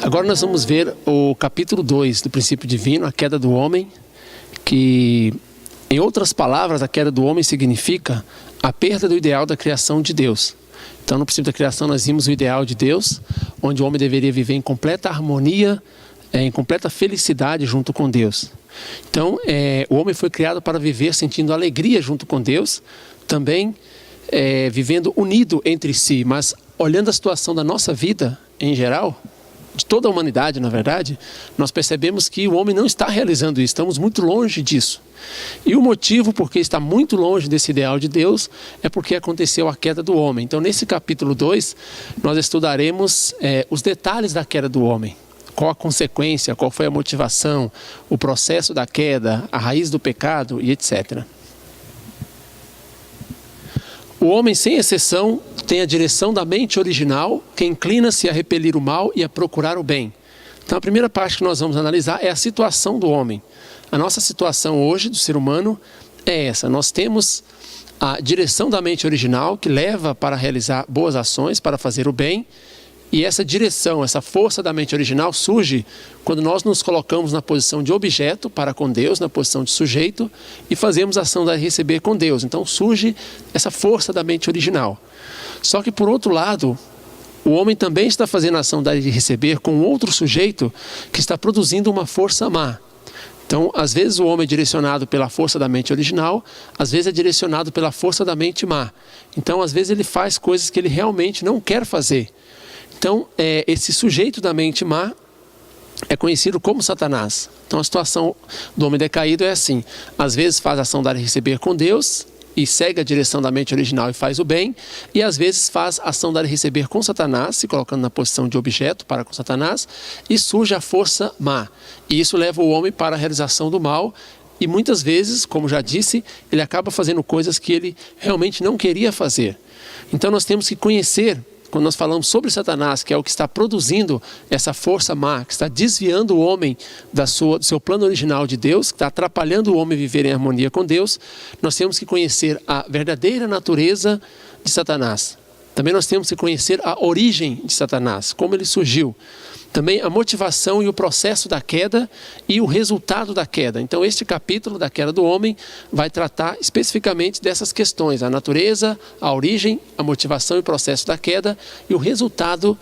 Agora nós vamos ver o capítulo 2 do princípio divino, a queda do homem, que, em outras palavras, a queda do homem significa a perda do ideal da criação de Deus. Então, no princípio da criação, nós vimos o ideal de Deus, onde o homem deveria viver em completa harmonia, em completa felicidade junto com Deus. Então, o homem foi criado para viver sentindo alegria junto com Deus, também vivendo unido entre si, mas olhando a situação da nossa vida em geral, de toda a humanidade, na verdade, nós percebemos que o homem não está realizando isso, estamos muito longe disso. E o motivo porque está muito longe desse ideal de Deus é porque aconteceu a queda do homem. Então, nesse capítulo 2, nós estudaremos os detalhes da queda do homem. Qual a consequência, qual foi a motivação, o processo da queda, a raiz do pecado e etc. O homem, sem exceção, tem a direção da mente original, que inclina-se a repelir o mal e a procurar o bem. Então, a primeira parte que nós vamos analisar é a situação do homem. A nossa situação hoje, do ser humano, é essa. Nós temos a direção da mente original, que leva para realizar boas ações, para fazer o bem. E essa direção, essa força da mente original surge quando nós nos colocamos na posição de objeto para com Deus, na posição de sujeito, e fazemos a ação de receber com Deus. Então surge essa força da mente original. Só que, por outro lado, o homem também está fazendo a ação de receber com outro sujeito que está produzindo uma força má. Então, às vezes o homem é direcionado pela força da mente original, às vezes é direcionado pela força da mente má. Então, às vezes ele faz coisas que ele realmente não quer fazer. Então, esse sujeito da mente má é conhecido como Satanás. Então, a situação do homem decaído é assim. Às vezes faz a ação dar e receber com Deus e segue a direção da mente original e faz o bem. E às vezes faz a ação dar e receber com Satanás, se colocando na posição de objeto para com Satanás, e surge a força má. E isso leva o homem para a realização do mal. E muitas vezes, como já disse, ele acaba fazendo coisas que ele realmente não queria fazer. Então, nós temos que conhecer. Quando nós falamos sobre Satanás, que é o que está produzindo essa força má, que está desviando o homem do seu plano original de Deus, que está atrapalhando o homem a viver em harmonia com Deus, nós temos que conhecer a verdadeira natureza de Satanás. Também nós temos que conhecer a origem de Satanás, como ele surgiu. Também a motivação e o processo da queda e o resultado da queda. Então, este capítulo da queda do homem vai tratar especificamente dessas questões: a natureza, a origem, a motivação e o processo da queda e o resultado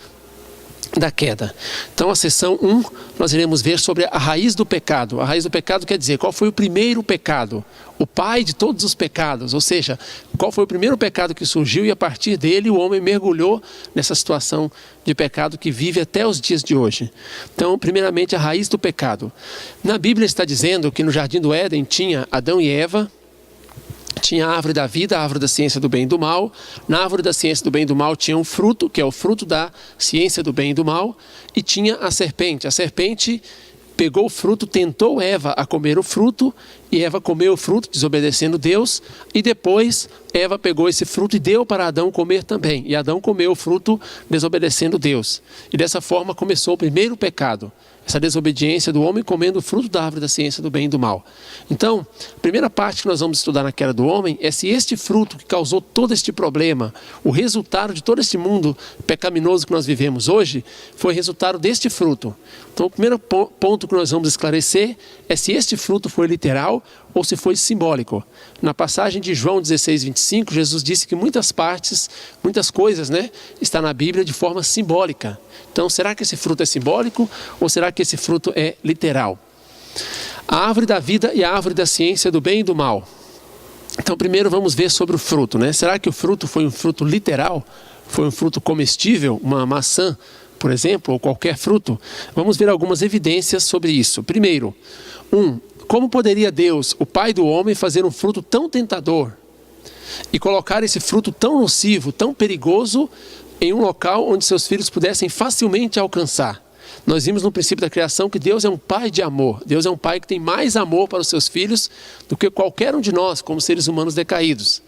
da queda. Então, a seção 1, nós iremos ver sobre a raiz do pecado. A raiz do pecado quer dizer qual foi o primeiro pecado, o pai de todos os pecados, ou seja, qual foi o primeiro pecado que surgiu e a partir dele o homem mergulhou nessa situação de pecado que vive até os dias de hoje. Então, primeiramente, a raiz do pecado. Na Bíblia está dizendo que no Jardim do Éden tinha Adão e Eva, tinha a árvore da vida, a árvore da ciência do bem e do mal. Na árvore da ciência do bem e do mal tinha um fruto, que é o fruto da ciência do bem e do mal. E tinha a serpente. A serpente pegou o fruto, tentou Eva a comer o fruto, e Eva comeu o fruto, desobedecendo Deus. E depois Eva pegou esse fruto e deu para Adão comer também. E Adão comeu o fruto, desobedecendo Deus. E dessa forma começou o primeiro pecado. Essa desobediência do homem comendo o fruto da árvore da ciência do bem e do mal. Então, a primeira parte que nós vamos estudar na queda do homem é se este fruto que causou todo este problema, o resultado de todo este mundo pecaminoso que nós vivemos hoje, foi resultado deste fruto. Então, o primeiro ponto que nós vamos esclarecer é se este fruto foi literal ou se foi simbólico. Na passagem de João 16:25, Jesus disse que muitas coisas, está na Bíblia de forma simbólica. Então, será que esse fruto é simbólico ou será que esse fruto é literal? A árvore da vida e a árvore da ciência do bem e do mal. Então, primeiro vamos ver sobre o fruto, Será que o fruto foi um fruto literal? Foi um fruto comestível, uma maçã, por exemplo, ou qualquer fruto? Vamos ver algumas evidências sobre isso. Primeiro, como poderia Deus, o Pai do homem, fazer um fruto tão tentador e colocar esse fruto tão nocivo, tão perigoso, em um local onde seus filhos pudessem facilmente alcançar? Nós vimos no princípio da criação que Deus é um pai de amor. Deus é um pai que tem mais amor para os seus filhos do que qualquer um de nós, como seres humanos decaídos.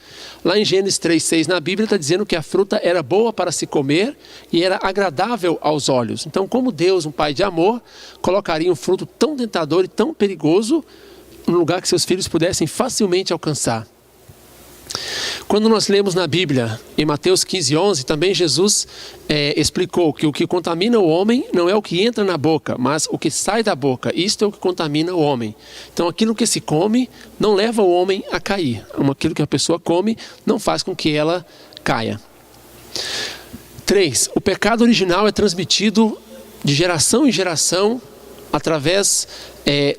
Lá em Gênesis 3:6, na Bíblia, está dizendo que a fruta era boa para se comer e era agradável aos olhos. Então, como Deus, um pai de amor, colocaria um fruto tão tentador e tão perigoso no lugar que seus filhos pudessem facilmente alcançar? Quando nós lemos na Bíblia, em Mateus 15:11, também Jesus explicou que o que contamina o homem não é o que entra na boca, mas o que sai da boca. Isto é o que contamina o homem. Então aquilo que se come não leva o homem a cair. Aquilo que a pessoa come não faz com que ela caia. 3. O pecado original é transmitido de geração em geração através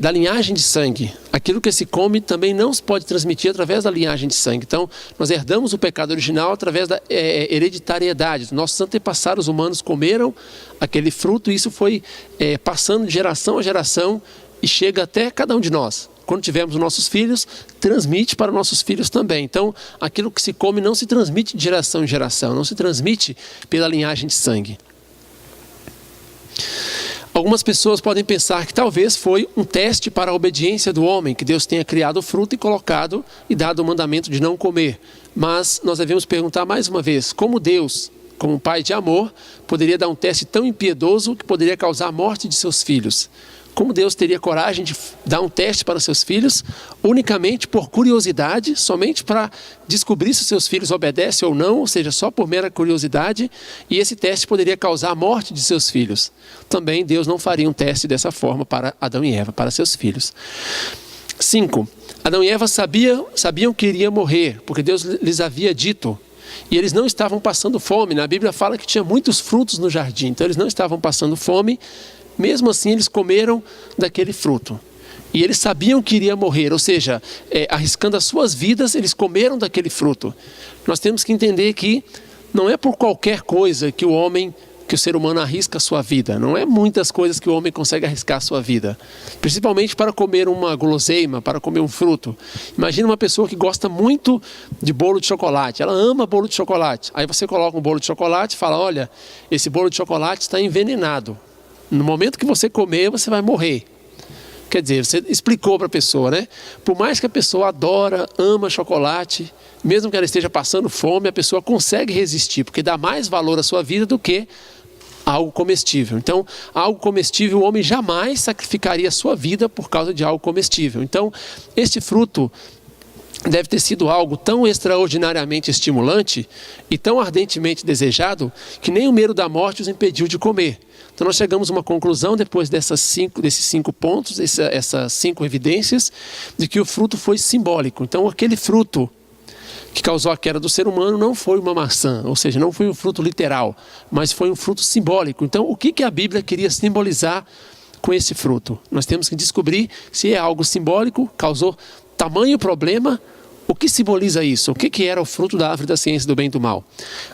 da linhagem de sangue. Aquilo que se come também não se pode transmitir através da linhagem de sangue. Então, nós herdamos o pecado original através da hereditariedade. Nossos antepassados humanos comeram aquele fruto e isso foi passando de geração a geração e chega até cada um de nós. Quando tivermos nossos filhos, transmite para nossos filhos também. Então, aquilo que se come não se transmite de geração em geração, não se transmite pela linhagem de sangue. Algumas pessoas podem pensar que talvez foi um teste para a obediência do homem, que Deus tenha criado o fruto e colocado e dado o mandamento de não comer. Mas nós devemos perguntar mais uma vez, como Deus, como um pai de amor, poderia dar um teste tão impiedoso que poderia causar a morte de seus filhos? Como Deus teria coragem de dar um teste para seus filhos unicamente por curiosidade, somente para descobrir se seus filhos obedecem ou não, ou seja, só por mera curiosidade, e esse teste poderia causar a morte de seus filhos. Também Deus não faria um teste dessa forma para Adão e Eva, para seus filhos. 5. Adão e Eva sabiam que iriam morrer, porque Deus lhes havia dito. E eles não estavam passando fome. Na Bíblia fala que tinha muitos frutos no jardim, então eles não estavam passando fome. Mesmo assim, eles comeram daquele fruto. E eles sabiam que iria morrer, ou seja, arriscando as suas vidas, eles comeram daquele fruto. Nós temos que entender que não é por qualquer coisa que o ser humano arrisca a sua vida. Não é muitas coisas que o homem consegue arriscar a sua vida. Principalmente para comer uma guloseima, para comer um fruto. Imagina uma pessoa que gosta muito de bolo de chocolate. Ela ama bolo de chocolate. Aí você coloca um bolo de chocolate e fala, olha, esse bolo de chocolate está envenenado. No momento que você comer, você vai morrer. Quer dizer, você explicou para a pessoa, né? Por mais que a pessoa adora, ama chocolate, mesmo que ela esteja passando fome, a pessoa consegue resistir, porque dá mais valor à sua vida do que algo comestível. Então, algo comestível, o homem jamais sacrificaria a sua vida por causa de algo comestível. Então, este fruto deve ter sido algo tão extraordinariamente estimulante e tão ardentemente desejado que nem o medo da morte os impediu de comer. Então nós chegamos a uma conclusão depois desses 5 pontos, essas 5 evidências, de que o fruto foi simbólico. Então aquele fruto que causou a queda do ser humano não foi uma maçã, ou seja, não foi um fruto literal, mas foi um fruto simbólico. Então o que a Bíblia queria simbolizar com esse fruto? Nós temos que descobrir se é algo simbólico, causou tamanho problema. O que simboliza isso? O que era o fruto da árvore da ciência do bem e do mal?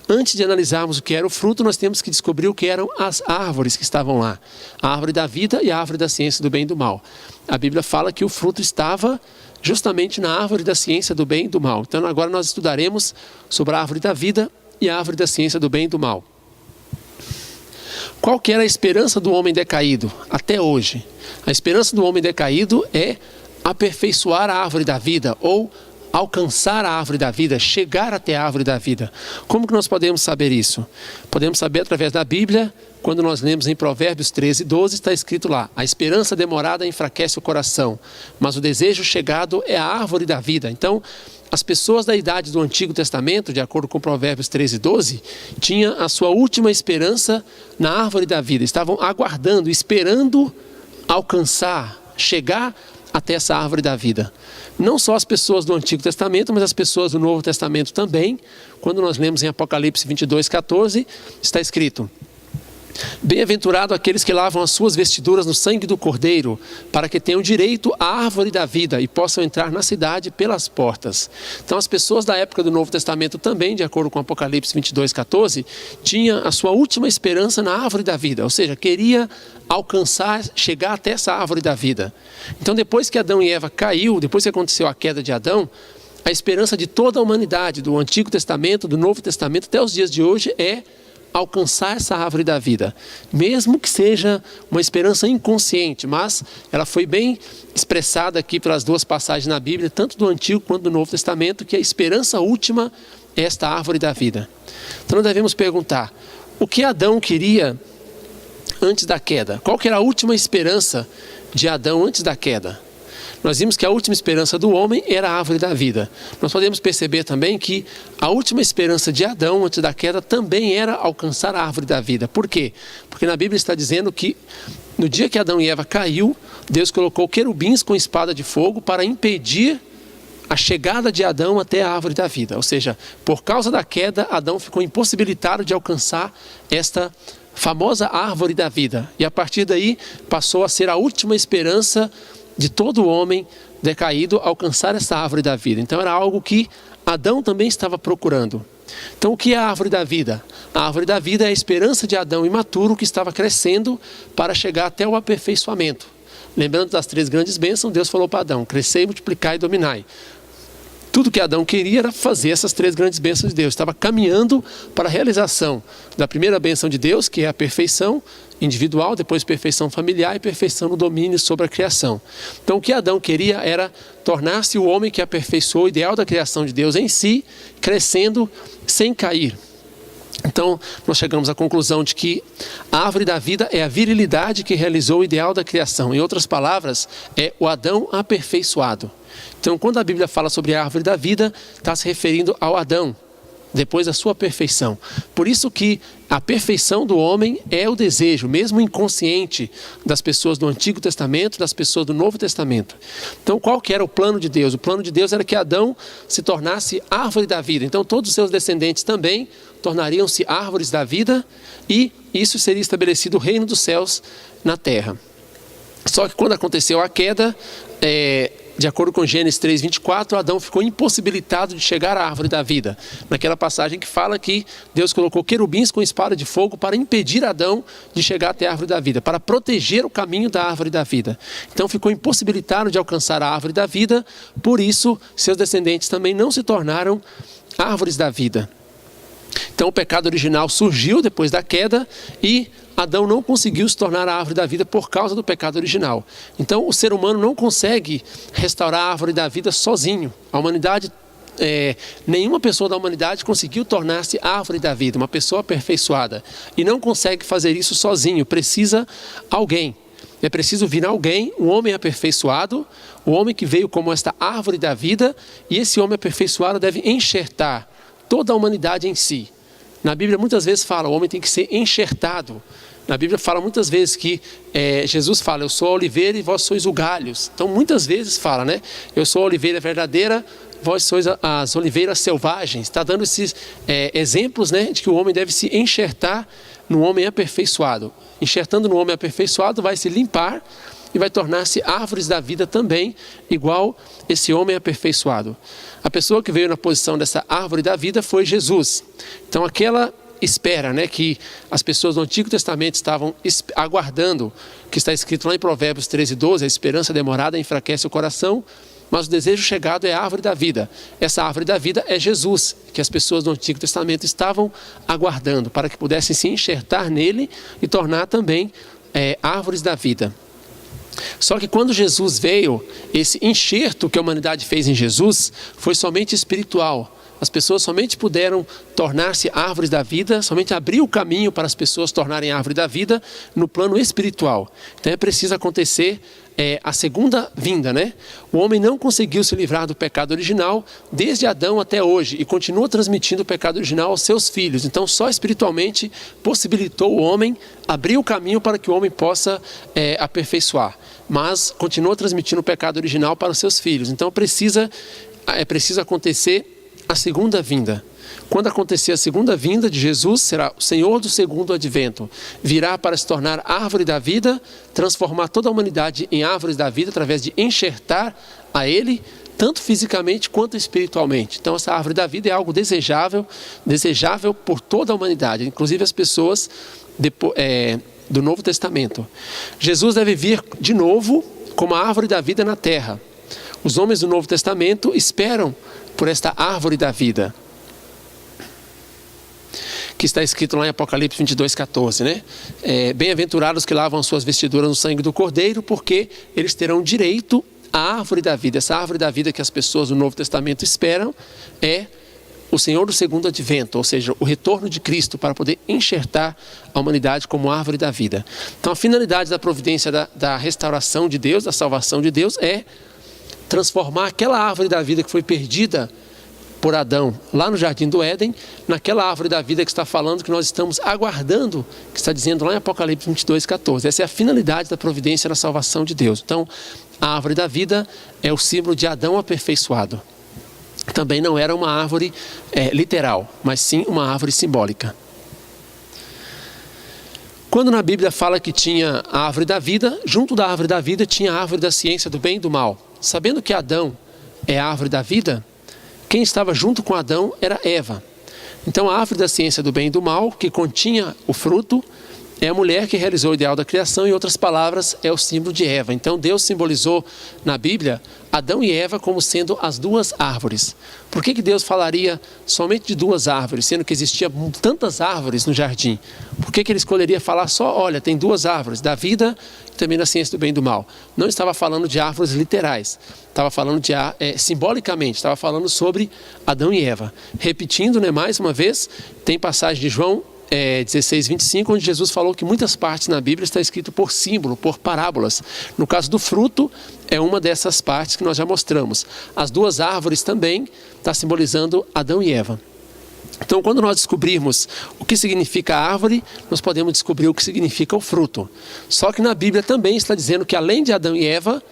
Antes de analisarmos o que era o fruto, nós temos que descobrir o que eram as árvores que estavam lá. A árvore da vida e a árvore da ciência do bem e do mal. A Bíblia fala que o fruto estava justamente na árvore da ciência do bem e do mal. Então agora nós estudaremos sobre a árvore da vida e a árvore da ciência do bem e do mal. Qual que era a esperança do homem decaído até hoje? A esperança do homem decaído é aperfeiçoar a árvore da vida ou alcançar a árvore da vida, chegar até a árvore da vida. Como que nós podemos saber isso? Podemos saber através da Bíblia, quando nós lemos em Provérbios 13:12, está escrito lá, a esperança demorada enfraquece o coração, mas o desejo chegado é a árvore da vida. Então, as pessoas da idade do Antigo Testamento, de acordo com Provérbios 13:12, tinham a sua última esperança na árvore da vida, estavam aguardando, esperando alcançar, chegar até essa árvore da vida. Não só as pessoas do Antigo Testamento, mas as pessoas do Novo Testamento também. Quando nós lemos em Apocalipse 22:14, está escrito: bem-aventurado aqueles que lavam as suas vestiduras no sangue do Cordeiro, para que tenham direito à árvore da vida e possam entrar na cidade pelas portas. Então as pessoas da época do Novo Testamento também, de acordo com Apocalipse 22:14, tinham a sua última esperança na árvore da vida, ou seja, queria alcançar, chegar até essa árvore da vida. Então depois que Adão e Eva caiu, depois que aconteceu a queda de Adão, a esperança de toda a humanidade, do Antigo Testamento, do Novo Testamento, até os dias de hoje, é alcançar essa árvore da vida, mesmo que seja uma esperança inconsciente, mas ela foi bem expressada aqui pelas 2 passagens na Bíblia, tanto do Antigo quanto do Novo Testamento, que a esperança última é esta árvore da vida. Então nós devemos perguntar, o que Adão queria antes da queda? Qual que era a última esperança de Adão antes da queda? Nós vimos que a última esperança do homem era a árvore da vida. Nós podemos perceber também que a última esperança de Adão antes da queda também era alcançar a árvore da vida. Por quê? Porque na Bíblia está dizendo que no dia que Adão e Eva caiu, Deus colocou querubins com espada de fogo para impedir a chegada de Adão até a árvore da vida. Ou seja, por causa da queda, Adão ficou impossibilitado de alcançar esta famosa árvore da vida. E a partir daí passou a ser a última esperança de todo homem decaído alcançar essa árvore da vida. Então era algo que Adão também estava procurando. Então o que é a árvore da vida? A árvore da vida é a esperança de Adão imaturo que estava crescendo para chegar até o aperfeiçoamento. Lembrando das 3 grandes bênçãos, Deus falou para Adão: crescei, multiplicai e dominai. Tudo que Adão queria era fazer essas 3 grandes bênçãos de Deus. Estava caminhando para a realização da primeira bênção de Deus, que é a perfeição individual, depois perfeição familiar e perfeição no domínio sobre a criação. Então o que Adão queria era tornar-se o homem que aperfeiçoou o ideal da criação de Deus em si, crescendo sem cair. Então nós chegamos à conclusão de que a árvore da vida é a virilidade que realizou o ideal da criação. Em outras palavras, é o Adão aperfeiçoado. Então quando a Bíblia fala sobre a árvore da vida, está se referindo ao Adão, depois da sua perfeição. Por isso que a perfeição do homem é o desejo, mesmo inconsciente, das pessoas do Antigo Testamento, das pessoas do Novo Testamento. Então qual que era o plano de Deus? O plano de Deus era que Adão se tornasse árvore da vida. Então todos os seus descendentes também tornariam-se árvores da vida, e isso seria estabelecido o reino dos céus na terra. Só que quando aconteceu a queda, de acordo com Gênesis 3:24, Adão ficou impossibilitado de chegar à árvore da vida. Naquela passagem que fala que Deus colocou querubins com espada de fogo para impedir Adão de chegar até a árvore da vida, para proteger o caminho da árvore da vida. Então ficou impossibilitado de alcançar a árvore da vida, por isso seus descendentes também não se tornaram árvores da vida. Então o pecado original surgiu depois da queda e Adão não conseguiu se tornar a árvore da vida por causa do pecado original. Então o ser humano não consegue restaurar a árvore da vida sozinho. A humanidade, nenhuma pessoa da humanidade conseguiu tornar-se árvore da vida, uma pessoa aperfeiçoada. E não consegue fazer isso sozinho, precisa alguém. É preciso vir alguém, um homem aperfeiçoado, o homem que veio como esta árvore da vida, e esse homem aperfeiçoado deve enxertar toda a humanidade em si. Na Bíblia muitas vezes fala, o homem tem que ser enxertado. Na Bíblia fala muitas vezes que Jesus fala, eu sou a oliveira e vós sois o galhos. Então muitas vezes fala, né? Eu sou a oliveira verdadeira, vós sois as oliveiras selvagens. Está dando esses exemplos, né, de que o homem deve se enxertar no homem aperfeiçoado. Enxertando no homem aperfeiçoado vai se limpar e vai tornar-se árvores da vida também, igual esse homem aperfeiçoado. A pessoa que veio na posição dessa árvore da vida foi Jesus. Então aquela espera, né, que as pessoas do Antigo Testamento estavam aguardando, que está escrito lá em Provérbios 13:12, a esperança demorada enfraquece o coração, mas o desejo chegado é a árvore da vida. Essa árvore da vida é Jesus, que as pessoas do Antigo Testamento estavam aguardando, para que pudessem se enxertar nele e tornar também árvores da vida. Só que quando Jesus veio, esse enxerto que a humanidade fez em Jesus foi somente espiritual. As pessoas somente puderam tornar-se árvores da vida, somente abriu o caminho para as pessoas tornarem árvore da vida no plano espiritual. Então é preciso acontecer a segunda vinda, né? O homem não conseguiu se livrar do pecado original desde Adão até hoje e continua transmitindo o pecado original aos seus filhos. Então só espiritualmente possibilitou o homem abrir o caminho para que o homem possa aperfeiçoar. Mas continua transmitindo o pecado original para os seus filhos. Então é preciso acontecer a segunda vinda. Quando acontecer a segunda vinda de Jesus, será o Senhor do segundo advento. Virá para se tornar árvore da vida, transformar toda a humanidade em árvores da vida, através de enxertar a Ele, tanto fisicamente quanto espiritualmente. Então essa árvore da vida é algo desejável por toda a humanidade, inclusive as pessoas do Novo Testamento. Jesus deve vir de novo como a árvore da vida na terra. Os homens do Novo Testamento esperam por esta árvore da vida, que está escrito lá em Apocalipse 22:14, né? Bem-aventurados que lavam suas vestiduras no sangue do Cordeiro, porque eles terão direito à árvore da vida. Essa árvore da vida que as pessoas do Novo Testamento esperam é o Senhor do segundo advento, ou seja, o retorno de Cristo para poder enxertar a humanidade como árvore da vida. Então a finalidade da providência da restauração de Deus, da salvação de Deus, é transformar aquela árvore da vida que foi perdida por Adão lá no Jardim do Éden, naquela árvore da vida que está falando, que nós estamos aguardando, que está dizendo lá em Apocalipse 22:14. Essa é a finalidade da providência na salvação de Deus. Então, a árvore da vida é o símbolo de Adão aperfeiçoado. Também não era uma árvore literal, mas sim uma árvore simbólica. Quando na Bíblia fala que tinha a árvore da vida, junto da árvore da vida tinha a árvore da ciência do bem e do mal. Sabendo que Adão é a árvore da vida, quem estava junto com Adão era Eva. Então a árvore da ciência do bem e do mal, que continha o fruto, é a mulher que realizou o ideal da criação, em outras palavras, é o símbolo de Eva. Então Deus simbolizou na Bíblia Adão e Eva como sendo as duas árvores. Por que Deus falaria somente de duas árvores, sendo que existiam tantas árvores no jardim? Por que Ele escolheria falar só, olha, tem duas árvores, da vida e também da ciência do bem e do mal? Não estava falando de árvores literais, estava falando de simbolicamente, estava falando sobre Adão e Eva. Repetindo, mais uma vez, tem passagem de João 16:25, onde Jesus falou que muitas partes na Bíblia está escrito por símbolo, por parábolas. No caso do fruto, é uma dessas partes que nós já mostramos. As duas árvores também está simbolizando Adão e Eva. Então, quando nós descobrirmos o que significa a árvore, nós podemos descobrir o que significa o fruto. Só que na Bíblia também está dizendo que além de Adão e Eva,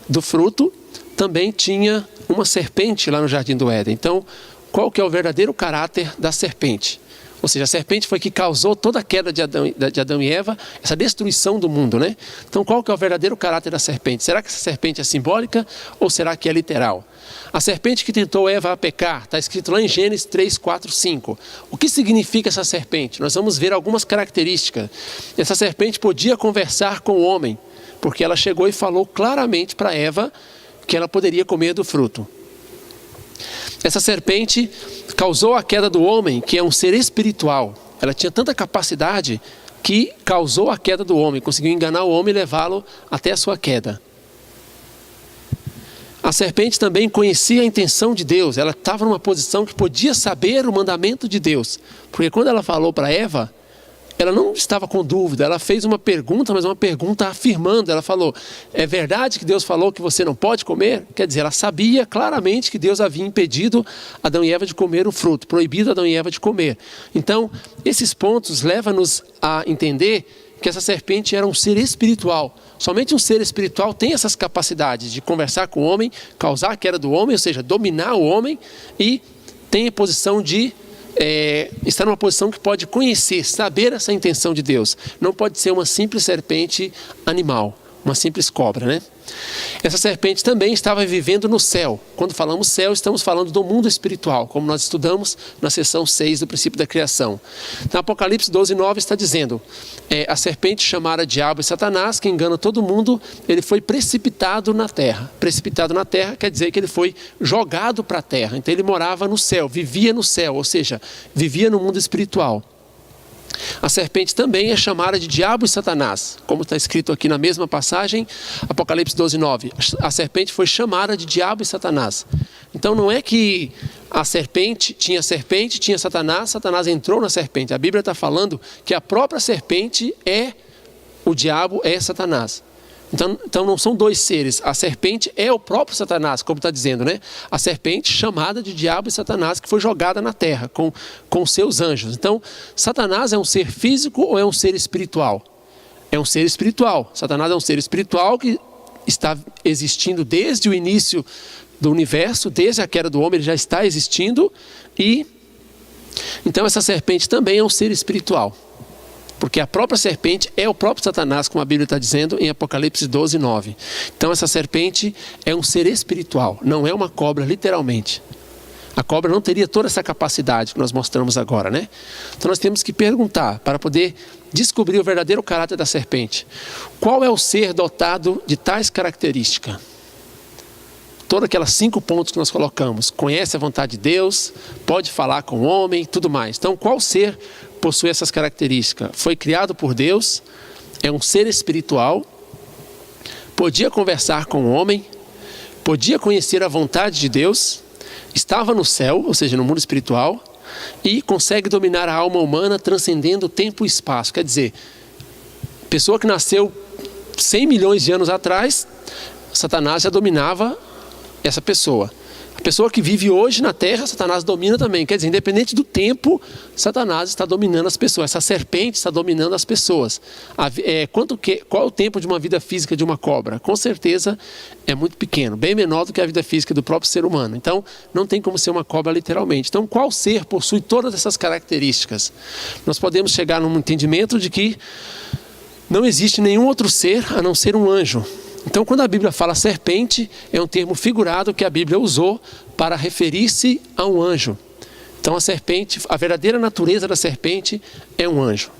do fruto, também tinha uma serpente lá no Jardim do Éden. Então, qual que é o verdadeiro caráter da serpente? Ou seja, a serpente foi que causou toda a queda de Adão e Eva, essa destruição do mundo, Então, qual que é o verdadeiro caráter da serpente? Será que essa serpente é simbólica ou será que é literal? A serpente que tentou Eva a pecar, está escrito lá em Gênesis 3, 4, 5. O que significa essa serpente? Nós vamos ver algumas características. Essa serpente podia conversar com o homem, porque ela chegou e falou claramente para Eva que ela poderia comer do fruto. Essa serpente causou a queda do homem, que é um ser espiritual. Ela tinha tanta capacidade que causou a queda do homem, conseguiu enganar o homem e levá-lo até a sua queda. A serpente também conhecia a intenção de Deus, ela estava numa posição que podia saber o mandamento de Deus, porque quando ela falou para Eva, ela não estava com dúvida, ela fez uma pergunta, mas uma pergunta afirmando. Ela falou, é verdade que Deus falou que você não pode comer? Quer dizer, ela sabia claramente que Deus havia impedido Adão e Eva de comer o fruto, proibido Adão e Eva de comer. Então, esses pontos levam-nos a entender que essa serpente era um ser espiritual. Somente um ser espiritual tem essas capacidades de conversar com o homem, causar a queda do homem, ou seja, dominar o homem, e tem a posição de está numa posição que pode conhecer, saber essa intenção de Deus. Não pode ser uma simples serpente animal, uma simples cobra, Essa serpente também estava vivendo no céu. Quando falamos céu, estamos falando do mundo espiritual, como nós estudamos na seção 6 do princípio da criação. Na Apocalipse 12:9 está dizendo, a serpente chamada Diabo e Satanás, que engana todo mundo, ele foi precipitado na terra. Precipitado na terra quer dizer que ele foi jogado para a terra. Então ele morava no céu, vivia no céu, ou seja, vivia no mundo espiritual. A serpente também é chamada de Diabo e Satanás, como está escrito aqui na mesma passagem, Apocalipse 12:9. A serpente foi chamada de Diabo e Satanás. Então não é que a serpente, tinha Satanás, Satanás entrou na serpente. A Bíblia está falando que a própria serpente é o diabo, é Satanás. Então não são dois seres, a serpente é o próprio Satanás, como está dizendo, A serpente chamada de Diabo e Satanás, que foi jogada na terra com seus anjos. Então, Satanás é um ser físico ou é um ser espiritual? É um ser espiritual. Satanás é um ser espiritual que está existindo desde o início do universo, desde a queda do homem, ele já está existindo. E então essa serpente também é um ser espiritual. Porque a própria serpente é o próprio Satanás, como a Bíblia está dizendo em Apocalipse 12:9. Então essa serpente é um ser espiritual, não é uma cobra literalmente. A cobra não teria toda essa capacidade que nós mostramos agora, Então nós temos que perguntar, para poder descobrir o verdadeiro caráter da serpente. Qual é o ser dotado de tais características? Todas aquelas 5 pontos que nós colocamos. Conhece a vontade de Deus, pode falar com o homem, tudo mais. Então qual ser possui essas características? Foi criado por Deus, é um ser espiritual, podia conversar com o homem, podia conhecer a vontade de Deus, estava no céu, ou seja, no mundo espiritual, e consegue dominar a alma humana transcendendo tempo e espaço. Quer dizer, pessoa que nasceu 100 milhões de anos atrás, Satanás já dominava essa pessoa. A pessoa que vive hoje na terra, Satanás domina também. Quer dizer, independente do tempo, Satanás está dominando as pessoas. Essa serpente está dominando as pessoas. Qual é o tempo de uma vida física de uma cobra? Com certeza é muito pequeno, bem menor do que a vida física do próprio ser humano. Então, não tem como ser uma cobra literalmente. Então, qual ser possui todas essas características? Nós podemos chegar num entendimento de que não existe nenhum outro ser a não ser um anjo. Então, quando a Bíblia fala serpente, é um termo figurado que a Bíblia usou para referir-se a um anjo. Então, a serpente, a verdadeira natureza da serpente é um anjo.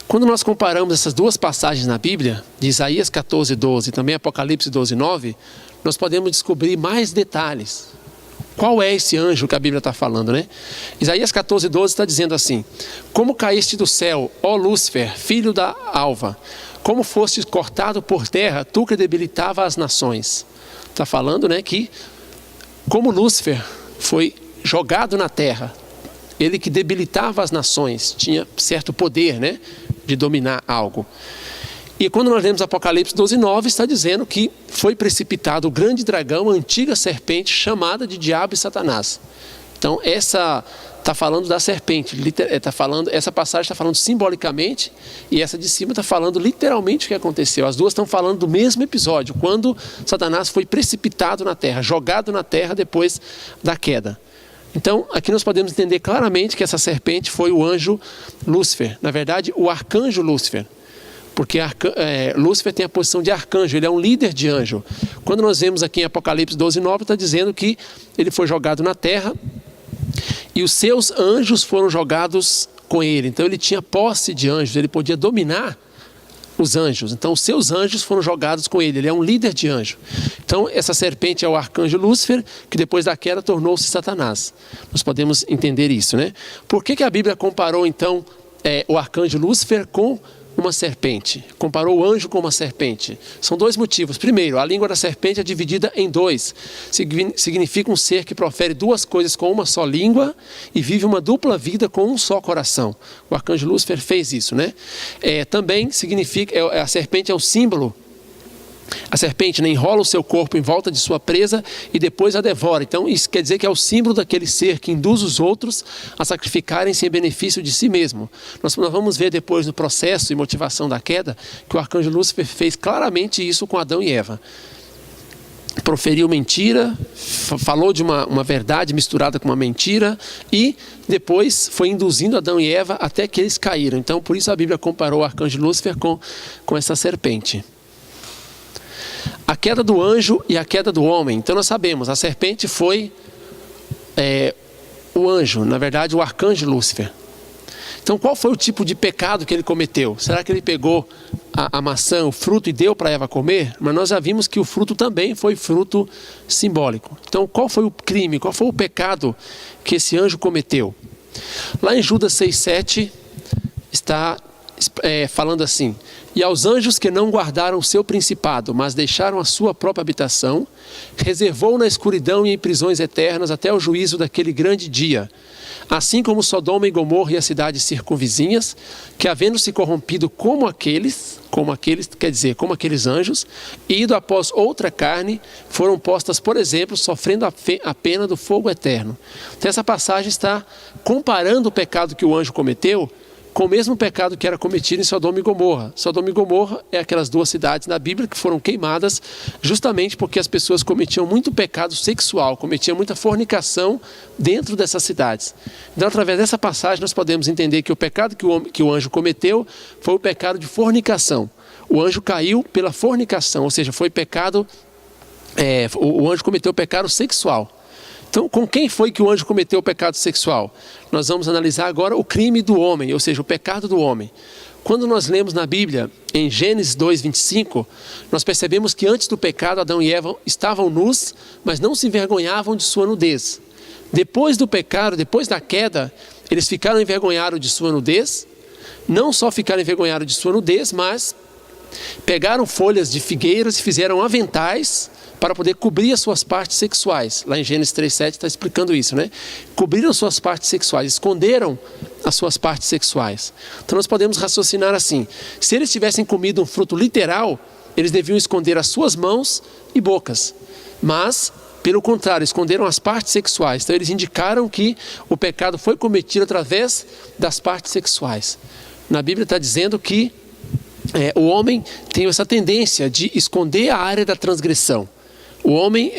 Quando nós comparamos essas duas passagens na Bíblia, de Isaías 14:12 e também Apocalipse 12:9, nós podemos descobrir mais detalhes. Qual é esse anjo que a Bíblia está falando, né? Isaías 14:12 está dizendo assim: como caíste do céu, ó Lúcifer, filho da alva, como foste cortado por terra, tu que debilitava as nações. Está falando, né, que como Lúcifer foi jogado na terra, ele que debilitava as nações, tinha certo poder, né, de dominar algo. E quando nós lemos Apocalipse 12:9, está dizendo que foi precipitado o grande dragão, a antiga serpente, chamada de Diabo e Satanás. Então, está falando da serpente, essa passagem está falando simbolicamente, e essa de cima está falando literalmente o que aconteceu. As duas estão falando do mesmo episódio, quando Satanás foi precipitado na terra, jogado na terra depois da queda. Então, aqui nós podemos entender claramente que essa serpente foi o anjo Lúcifer, na verdade, o arcanjo Lúcifer. Porque Lúcifer tem a posição de arcanjo, ele é um líder de anjo. Quando nós vemos aqui em Apocalipse 12:9, está dizendo que ele foi jogado na terra e os seus anjos foram jogados com ele. Então ele tinha posse de anjos, ele podia dominar os anjos. Então os seus anjos foram jogados com ele, ele é um líder de anjo. Então essa serpente é o arcanjo Lúcifer, que depois da queda tornou-se Satanás. Nós podemos entender isso, né? Por que a Bíblia comparou então o arcanjo Lúcifer com uma serpente? Comparou o anjo com uma serpente. São dois motivos. Primeiro, a língua da serpente é dividida em dois. Significa um ser que profere duas coisas com uma só língua e vive uma dupla vida com um só coração. O arcanjo Lúcifer fez isso, né? Também significa, a serpente é o símbolo. A serpente, né, enrola o seu corpo em volta de sua presa e depois a devora. Então isso quer dizer que é o símbolo daquele ser que induz os outros a sacrificarem-se em benefício de si mesmo. Nós vamos ver depois no processo e motivação da queda que o arcanjo Lúcifer fez claramente isso com Adão e Eva. Proferiu mentira, falou de uma verdade misturada com uma mentira e depois foi induzindo Adão e Eva até que eles caíram. Então por isso a Bíblia comparou o arcanjo Lúcifer com essa serpente. A queda do anjo e a queda do homem. Então nós sabemos, a serpente foi o anjo, na verdade o arcanjo Lúcifer. Então qual foi o tipo de pecado que ele cometeu? Será que ele pegou a maçã, o fruto, e deu para Eva comer? Mas nós já vimos que o fruto também foi fruto simbólico. Então qual foi o crime, qual foi o pecado que esse anjo cometeu? Lá em Judas 6:7 está falando assim: e aos anjos que não guardaram o seu principado, mas deixaram a sua própria habitação, reservou na escuridão e em prisões eternas até o juízo daquele grande dia. Assim como Sodoma e Gomorra e as cidades circunvizinhas, que havendo se corrompido como aqueles, quer dizer, como aqueles anjos, e ido após outra carne, foram postas, por exemplo, sofrendo a pena do fogo eterno. Então essa passagem está comparando o pecado que o anjo cometeu com o mesmo pecado que era cometido em Sodoma e Gomorra. Sodoma e Gomorra é aquelas duas cidades na Bíblia que foram queimadas justamente porque as pessoas cometiam muito pecado sexual, cometiam muita fornicação dentro dessas cidades. Então, através dessa passagem, nós podemos entender que o pecado que o anjo cometeu foi o pecado de fornicação. O anjo caiu pela fornicação, ou seja, foi pecado, o anjo cometeu o pecado sexual. Então, com quem foi que o anjo cometeu o pecado sexual? Nós vamos analisar agora o crime do homem, ou seja, o pecado do homem. Quando nós lemos na Bíblia, em Gênesis 2:25, nós percebemos que antes do pecado, Adão e Eva estavam nus, mas não se envergonhavam de sua nudez. Depois do pecado, depois da queda, eles ficaram envergonhados de sua nudez. Não só ficaram envergonhados de sua nudez, mas pegaram folhas de figueiras e fizeram aventais para poder cobrir as suas partes sexuais. Lá em Gênesis 3:7 está explicando isso, né? Cobriram suas partes sexuais, esconderam as suas partes sexuais. Então nós podemos raciocinar assim: se eles tivessem comido um fruto literal, eles deviam esconder as suas mãos e bocas. Mas, pelo contrário, esconderam as partes sexuais. Então eles indicaram que o pecado foi cometido através das partes sexuais. Na Bíblia está dizendo que o homem tem essa tendência de esconder a área da transgressão. O homem,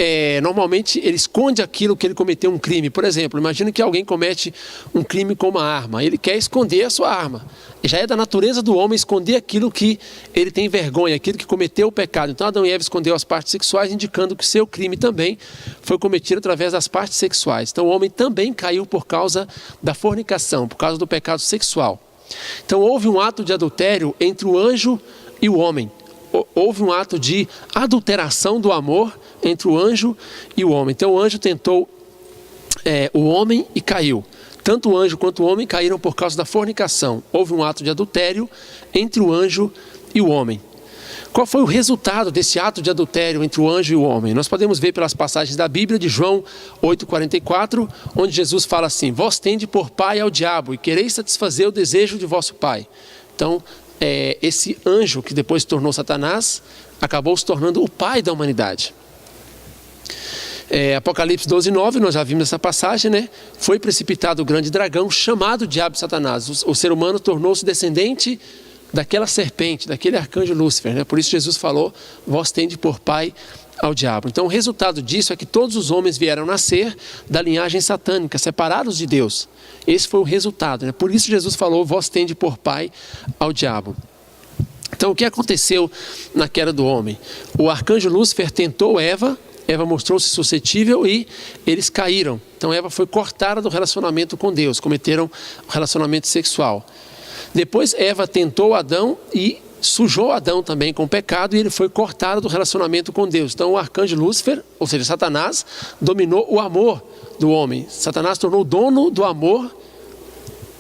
normalmente, ele esconde aquilo que ele cometeu um crime. Por exemplo, imagine que alguém comete um crime com uma arma. Ele quer esconder a sua arma. Já é da natureza do homem esconder aquilo que ele tem vergonha, aquilo que cometeu o pecado. Então Adão e Eva esconderam as partes sexuais, indicando que o seu crime também foi cometido através das partes sexuais. Então o homem também caiu por causa da fornicação, por causa do pecado sexual. Então houve um ato de adultério entre o anjo e o homem. Houve um ato de adulteração do amor entre o anjo e o homem. Então o anjo tentou o homem e caiu. Tanto o anjo quanto o homem caíram por causa da fornicação. Houve um ato de adultério entre o anjo e o homem. Qual foi o resultado desse ato de adultério entre o anjo e o homem? Nós podemos ver pelas passagens da Bíblia de João 8,44, onde Jesus fala assim: vós tende por pai ao diabo e quereis satisfazer o desejo de vosso pai. Então, esse anjo que depois se tornou Satanás, acabou se tornando o pai da humanidade. Apocalipse 12:9, nós já vimos essa passagem, né? Foi precipitado o grande dragão, chamado Diabo e Satanás. O ser humano tornou-se descendente daquela serpente, daquele arcanjo Lúcifer, né? Por isso Jesus falou: vós tende por pai ao diabo. Então o resultado disso é que todos os homens vieram nascer da linhagem satânica, separados de Deus. Esse foi o resultado, né? Por isso Jesus falou: vós tende por pai ao diabo. Então o que aconteceu na queda do homem? O arcanjo Lúcifer tentou Eva mostrou-se suscetível e eles caíram. Então Eva foi cortada do relacionamento com Deus, cometeram um relacionamento sexual. Depois Eva tentou Adão e sujou Adão também com o pecado, e ele foi cortado do relacionamento com Deus. Então o arcanjo Lúcifer, ou seja, Satanás, dominou o amor do homem. Satanás tornou o dono do amor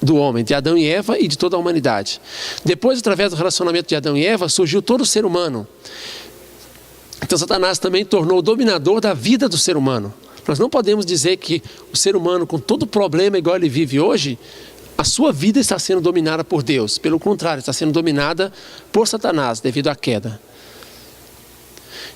do homem, de Adão e Eva e de toda a humanidade. Depois, através do relacionamento de Adão e Eva, surgiu todo o ser humano. Então Satanás também tornou o dominador da vida do ser humano. Nós não podemos dizer que o ser humano, com todo o problema igual ele vive hoje, a sua vida está sendo dominada por Deus. Pelo contrário, está sendo dominada por Satanás devido à queda.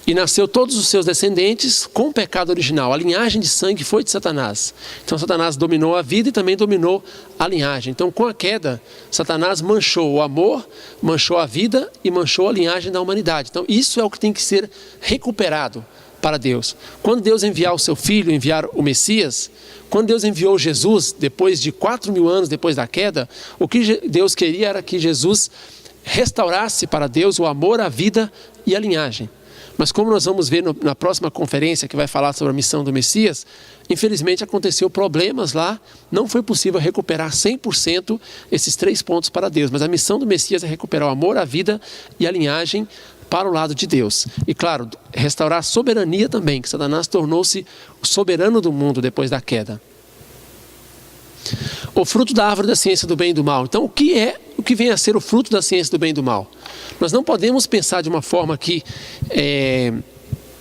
E nasceu todos os seus descendentes com o pecado original. A linhagem de sangue foi de Satanás. Então Satanás dominou a vida e também dominou a linhagem. Então com a queda, Satanás manchou o amor, manchou a vida e manchou a linhagem da humanidade. Então isso é o que tem que ser recuperado para Deus. Quando Deus enviar o seu filho, enviar o Messias, quando Deus enviou Jesus, depois de 4.000 anos depois da queda, o que Deus queria era que Jesus restaurasse para Deus o amor, a vida e a linhagem. Mas como nós vamos ver na próxima conferência que vai falar sobre a missão do Messias, infelizmente aconteceu problemas lá, não foi possível recuperar 100% esses 3 pontos para Deus. Mas a missão do Messias é recuperar o amor, a vida e a linhagem para o lado de Deus. E claro, restaurar a soberania também, que Satanás tornou-se o soberano do mundo depois da queda. O fruto da árvore da ciência do bem e do mal. Então o que vem a ser o fruto da ciência do bem e do mal? Nós não podemos pensar de uma forma que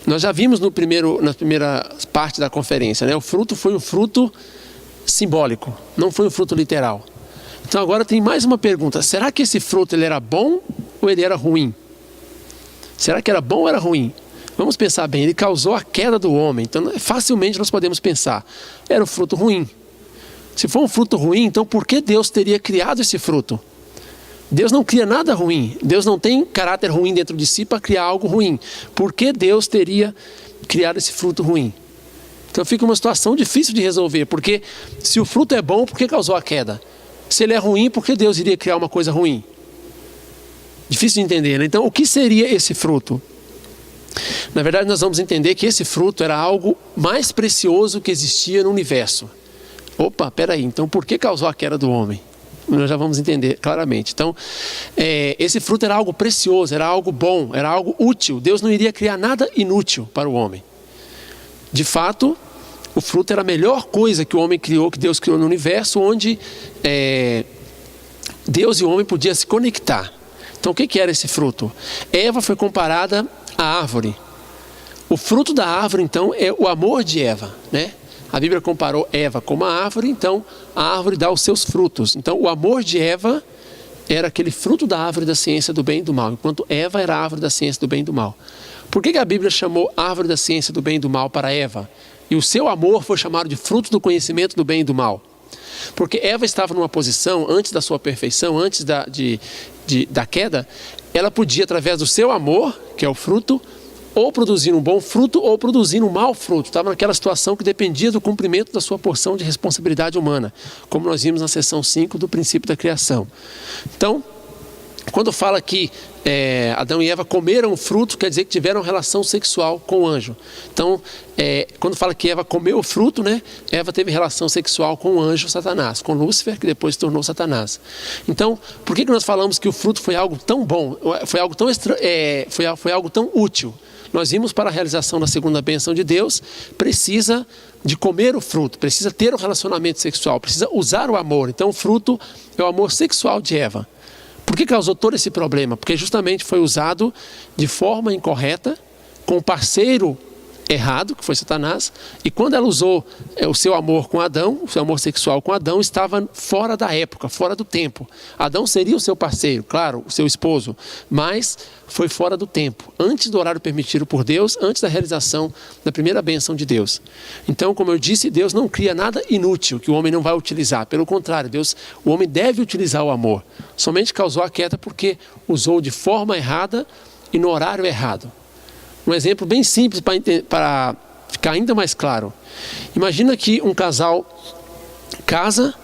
nós já vimos na primeira parte da conferência, né? O fruto foi um fruto simbólico, não foi um fruto literal. Então agora tem mais uma pergunta: será que esse fruto ele era bom ou ele era ruim? Será que era bom ou era ruim? Vamos pensar bem, ele causou a queda do homem, então facilmente nós podemos pensar: era um fruto ruim. Se for um fruto ruim, então por que Deus teria criado esse fruto? Deus não cria nada ruim. Deus não tem caráter ruim dentro de si para criar algo ruim. Por que Deus teria criado esse fruto ruim? Então fica uma situação difícil de resolver, porque se o fruto é bom, por que causou a queda? Se ele é ruim, por que Deus iria criar uma coisa ruim? Difícil de entender, né? Então o que seria esse fruto? Na verdade nós vamos entender que esse fruto era algo mais precioso que existia no universo. Opa, peraí, então por que causou a queda do homem? Nós já vamos entender claramente. Então, esse fruto era algo precioso, era algo bom, era algo útil. Deus não iria criar nada inútil para o homem. De fato, o fruto era a melhor coisa que o homem criou, que Deus criou no universo, onde Deus e o homem podiam se conectar. Então, o que era esse fruto? Eva foi comparada à árvore. O fruto da árvore, então, é o amor de Eva, né? A Bíblia comparou Eva com uma árvore, então a árvore dá os seus frutos. Então o amor de Eva era aquele fruto da árvore da ciência do bem e do mal, enquanto Eva era a árvore da ciência do bem e do mal. Por que a Bíblia chamou árvore da ciência do bem e do mal para Eva? E o seu amor foi chamado de fruto do conhecimento do bem e do mal. Porque Eva estava numa posição, antes da sua perfeição, antes da queda, ela podia, através do seu amor, que é o fruto, ou produzir um bom fruto ou produzir um mau fruto. Estava naquela situação que dependia do cumprimento da sua porção de responsabilidade humana, como nós vimos na seção 5 do princípio da criação. Então, quando fala que Adão e Eva comeram o fruto, quer dizer que tiveram relação sexual com o anjo. Então, quando fala que Eva comeu o fruto, né, Eva teve relação sexual com o anjo Satanás, com Lúcifer, que depois se tornou Satanás. Então, por que nós falamos que o fruto foi algo tão bom, foi algo tão útil? Nós vimos, para a realização da segunda bênção de Deus, precisa de comer o fruto, precisa ter um relacionamento sexual, precisa usar o amor. Então, o fruto é o amor sexual de Eva. Por que causou todo esse problema? Porque justamente foi usado de forma incorreta, com o parceiro errado, que foi Satanás, e quando ela usou o seu amor com Adão, o seu amor sexual com Adão, estava fora da época, fora do tempo. Adão seria o seu parceiro, claro, o seu esposo, mas foi fora do tempo, antes do horário permitido por Deus, antes da realização da primeira bênção de Deus. Então, como eu disse, Deus não cria nada inútil que o homem não vai utilizar. Pelo contrário, o homem deve utilizar o amor. Somente causou a queda porque usou de forma errada e no horário errado. Um exemplo bem simples para ficar ainda mais claro. Imagina que um casal casa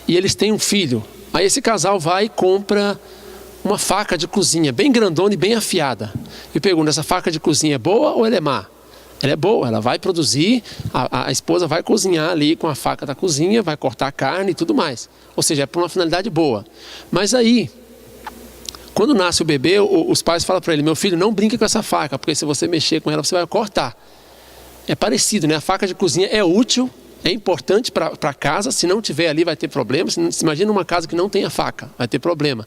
e eles têm um filho. Aí esse casal vai e compra uma faca de cozinha, bem grandona e bem afiada. Eu pergunto, essa faca de cozinha é boa ou ela é má? Ela é boa, ela vai produzir, a esposa vai cozinhar ali com a faca da cozinha, vai cortar a carne e tudo mais. Ou seja, é para uma finalidade boa. Mas aí, quando nasce o bebê, os pais falam para ele, meu filho, não brinque com essa faca, porque se você mexer com ela, você vai cortar. É parecido, né? A faca de cozinha é útil, é importante para a casa, se não tiver ali vai ter problema. Se imagina uma casa que não tem a faca, vai ter problema.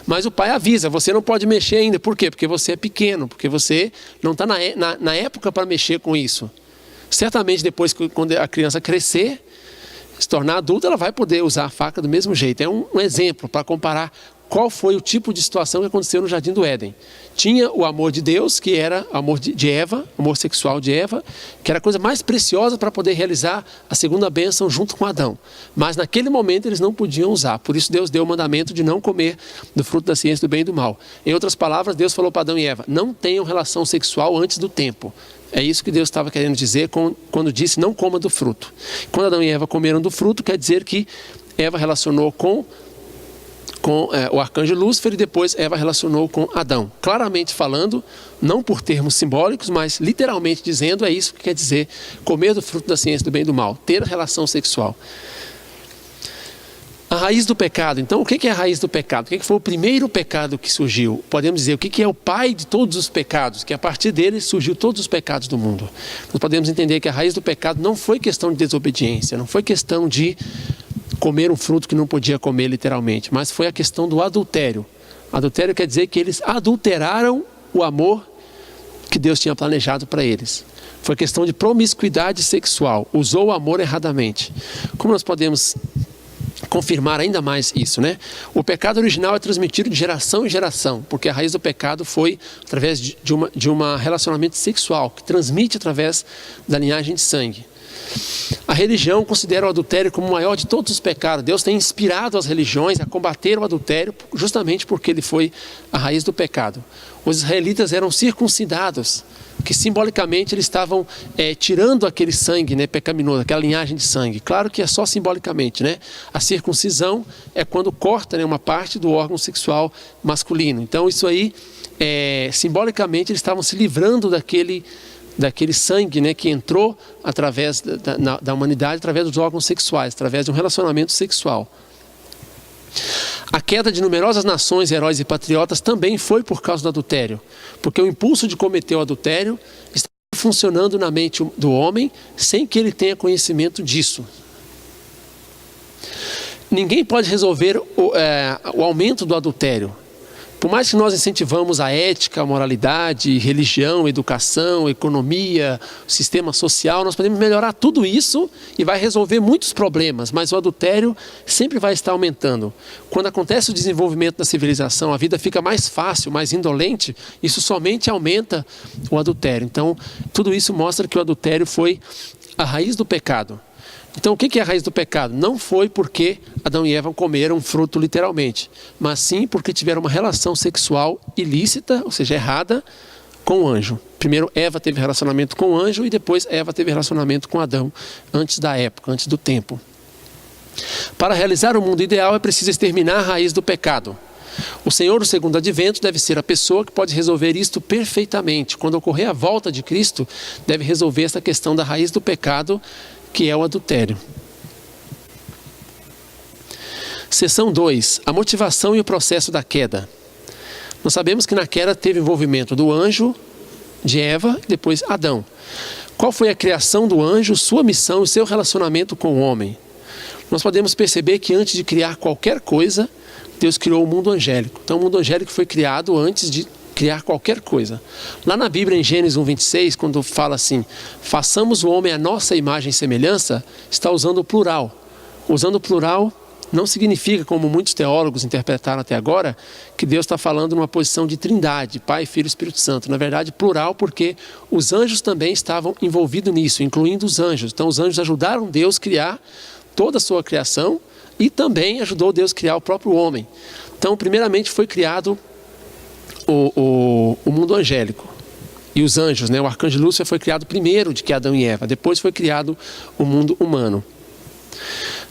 Mas o pai avisa, você não pode mexer ainda. Por quê? Porque você é pequeno, porque você não está na época para mexer com isso. Certamente depois, quando a criança crescer, se tornar adulta, ela vai poder usar a faca do mesmo jeito. É um exemplo para comparar qual foi o tipo de situação que aconteceu no Jardim do Éden. Tinha o amor de Deus, que era o amor de Eva, o amor sexual de Eva, que era a coisa mais preciosa para poder realizar a segunda bênção junto com Adão. Mas naquele momento eles não podiam usar. Por isso Deus deu o mandamento de não comer do fruto da ciência do bem e do mal. Em outras palavras, Deus falou para Adão e Eva, não tenham relação sexual antes do tempo. É isso que Deus estava querendo dizer quando disse não coma do fruto. Quando Adão e Eva comeram do fruto, quer dizer que Eva relacionou com o arcanjo Lúcifer e depois Eva relacionou com Adão. Claramente falando, não por termos simbólicos, mas literalmente dizendo, é isso que quer dizer comer do fruto da ciência do bem e do mal, ter relação sexual. A raiz do pecado. Então, o que é a raiz do pecado? O que foi o primeiro pecado que surgiu? Podemos dizer, o que é o pai de todos os pecados? Que a partir dele surgiu todos os pecados do mundo. Nós podemos entender que a raiz do pecado não foi questão de desobediência, não foi questão de comer um fruto que não podia comer literalmente, mas foi a questão do adultério. Adultério quer dizer que eles adulteraram o amor que Deus tinha planejado para eles. Foi questão de promiscuidade sexual, usou o amor erradamente. Como nós podemos confirmar ainda mais isso, né? O pecado original é transmitido de geração em geração, porque a raiz do pecado foi através de um relacionamento sexual, que transmite através da linhagem de sangue. A religião considera o adultério como o maior de todos os pecados. Deus tem inspirado as religiões a combater o adultério justamente porque ele foi a raiz do pecado. Os israelitas eram circuncidados, que simbolicamente eles estavam tirando aquele sangue, né, pecaminoso, aquela linhagem de sangue. Claro que é só simbolicamente, né? A circuncisão é quando corta, né, uma parte do órgão sexual masculino. Então isso aí, simbolicamente, eles estavam se livrando daquele sangue, né, que entrou através da humanidade, através dos órgãos sexuais, através de um relacionamento sexual. A queda de numerosas nações, heróis e patriotas também foi por causa do adultério, porque o impulso de cometer o adultério está funcionando na mente do homem sem que ele tenha conhecimento disso. Ninguém pode resolver o aumento do adultério. Por mais que nós incentivamos a ética, a moralidade, religião, educação, economia, sistema social, nós podemos melhorar tudo isso e vai resolver muitos problemas, mas o adultério sempre vai estar aumentando. Quando acontece o desenvolvimento da civilização, a vida fica mais fácil, mais indolente, isso somente aumenta o adultério. Então, tudo isso mostra que o adultério foi a raiz do pecado. Então, o que é a raiz do pecado? Não foi porque Adão e Eva comeram fruto literalmente, mas sim porque tiveram uma relação sexual ilícita, ou seja, errada, com o anjo. Primeiro Eva teve relacionamento com o anjo e depois Eva teve relacionamento com Adão, antes da época, antes do tempo. Para realizar o mundo ideal é preciso exterminar a raiz do pecado. O Senhor, o segundo advento, deve ser a pessoa que pode resolver isto perfeitamente. Quando ocorrer a volta de Cristo, deve resolver essa questão da raiz do pecado, que é o adultério. Seção 2. A motivação e o processo da queda. Nós sabemos que na queda teve envolvimento do anjo, de Eva e depois Adão. Qual foi a criação do anjo, sua missão e seu relacionamento com o homem? Nós podemos perceber que antes de criar qualquer coisa, Deus criou o mundo angélico. Então o mundo angélico foi criado antes de criar qualquer coisa. Lá na Bíblia, em Gênesis 1:26, quando fala assim, façamos o homem à nossa imagem e semelhança, está usando o plural. Usando o plural não significa, como muitos teólogos interpretaram até agora, que Deus está falando numa posição de trindade, Pai, Filho e Espírito Santo. Na verdade, plural porque os anjos também estavam envolvidos nisso, incluindo os anjos. Então os anjos ajudaram Deus a criar toda a sua criação e também ajudou Deus a criar o próprio homem. Então, primeiramente foi criado o mundo angélico e os anjos, né? O arcanjo Lúcifer foi criado primeiro de que Adão e Eva, depois foi criado o mundo humano.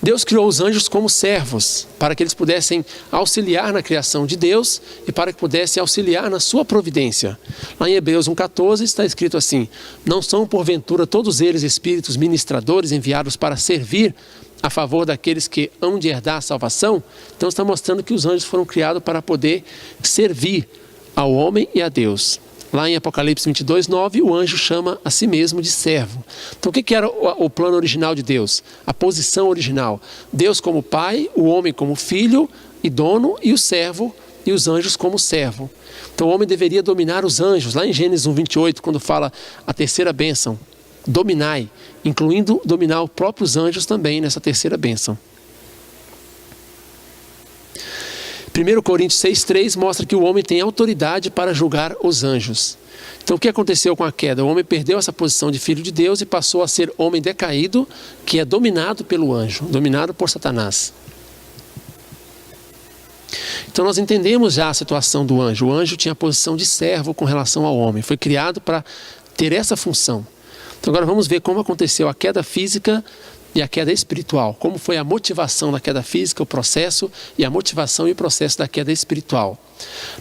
Deus criou os anjos como servos, para que eles pudessem auxiliar na criação de Deus e para que pudessem auxiliar na sua providência. Lá em Hebreus 1:14 está escrito assim, não são porventura todos eles espíritos ministradores enviados para servir a favor daqueles que hão de herdar a salvação? Então está mostrando que os anjos foram criados para poder servir ao homem e a Deus. Lá em Apocalipse 22:9, o anjo chama a si mesmo de servo. Então o que era o plano original de Deus? A posição original. Deus como pai, o homem como filho e dono, e o servo e os anjos como servo. Então o homem deveria dominar os anjos. Lá em Gênesis 1:28, quando fala a terceira bênção, dominai, incluindo dominar os próprios anjos também nessa terceira bênção. 1 Coríntios 6:3 mostra que o homem tem autoridade para julgar os anjos. Então o que aconteceu com a queda? O homem perdeu essa posição de filho de Deus e passou a ser homem decaído, que é dominado pelo anjo, dominado por Satanás. Então nós entendemos já a situação do anjo. O anjo tinha a posição de servo com relação ao homem. Foi criado para ter essa função. Então agora vamos ver como aconteceu a queda física e a queda espiritual. Como foi a motivação da queda física, o processo, e a motivação e o processo da queda espiritual.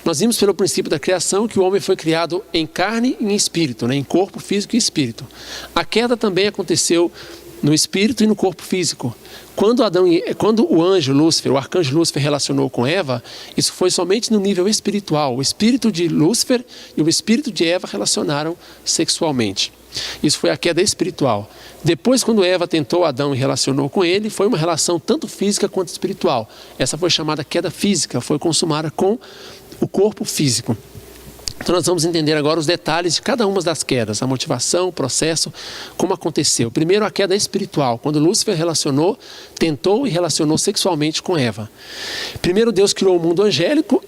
Nós vimos pelo princípio da criação que o homem foi criado em carne e em espírito, né? Em corpo físico e espírito. A queda também aconteceu no espírito e no corpo físico. Quando o anjo Lúcifer, o arcanjo Lúcifer relacionou com Eva, isso foi somente no nível espiritual. O espírito de Lúcifer e o espírito de Eva relacionaram sexualmente. Isso foi a queda espiritual. Depois, quando Eva tentou Adão e relacionou com ele, foi uma relação tanto física quanto espiritual. Essa foi chamada queda física, foi consumada com o corpo físico. Então nós vamos entender agora os detalhes de cada uma das quedas, a motivação, o processo, como aconteceu. Primeiro a queda espiritual, quando Lúcifer tentou e relacionou sexualmente com Eva. Primeiro Deus criou o mundo angélico,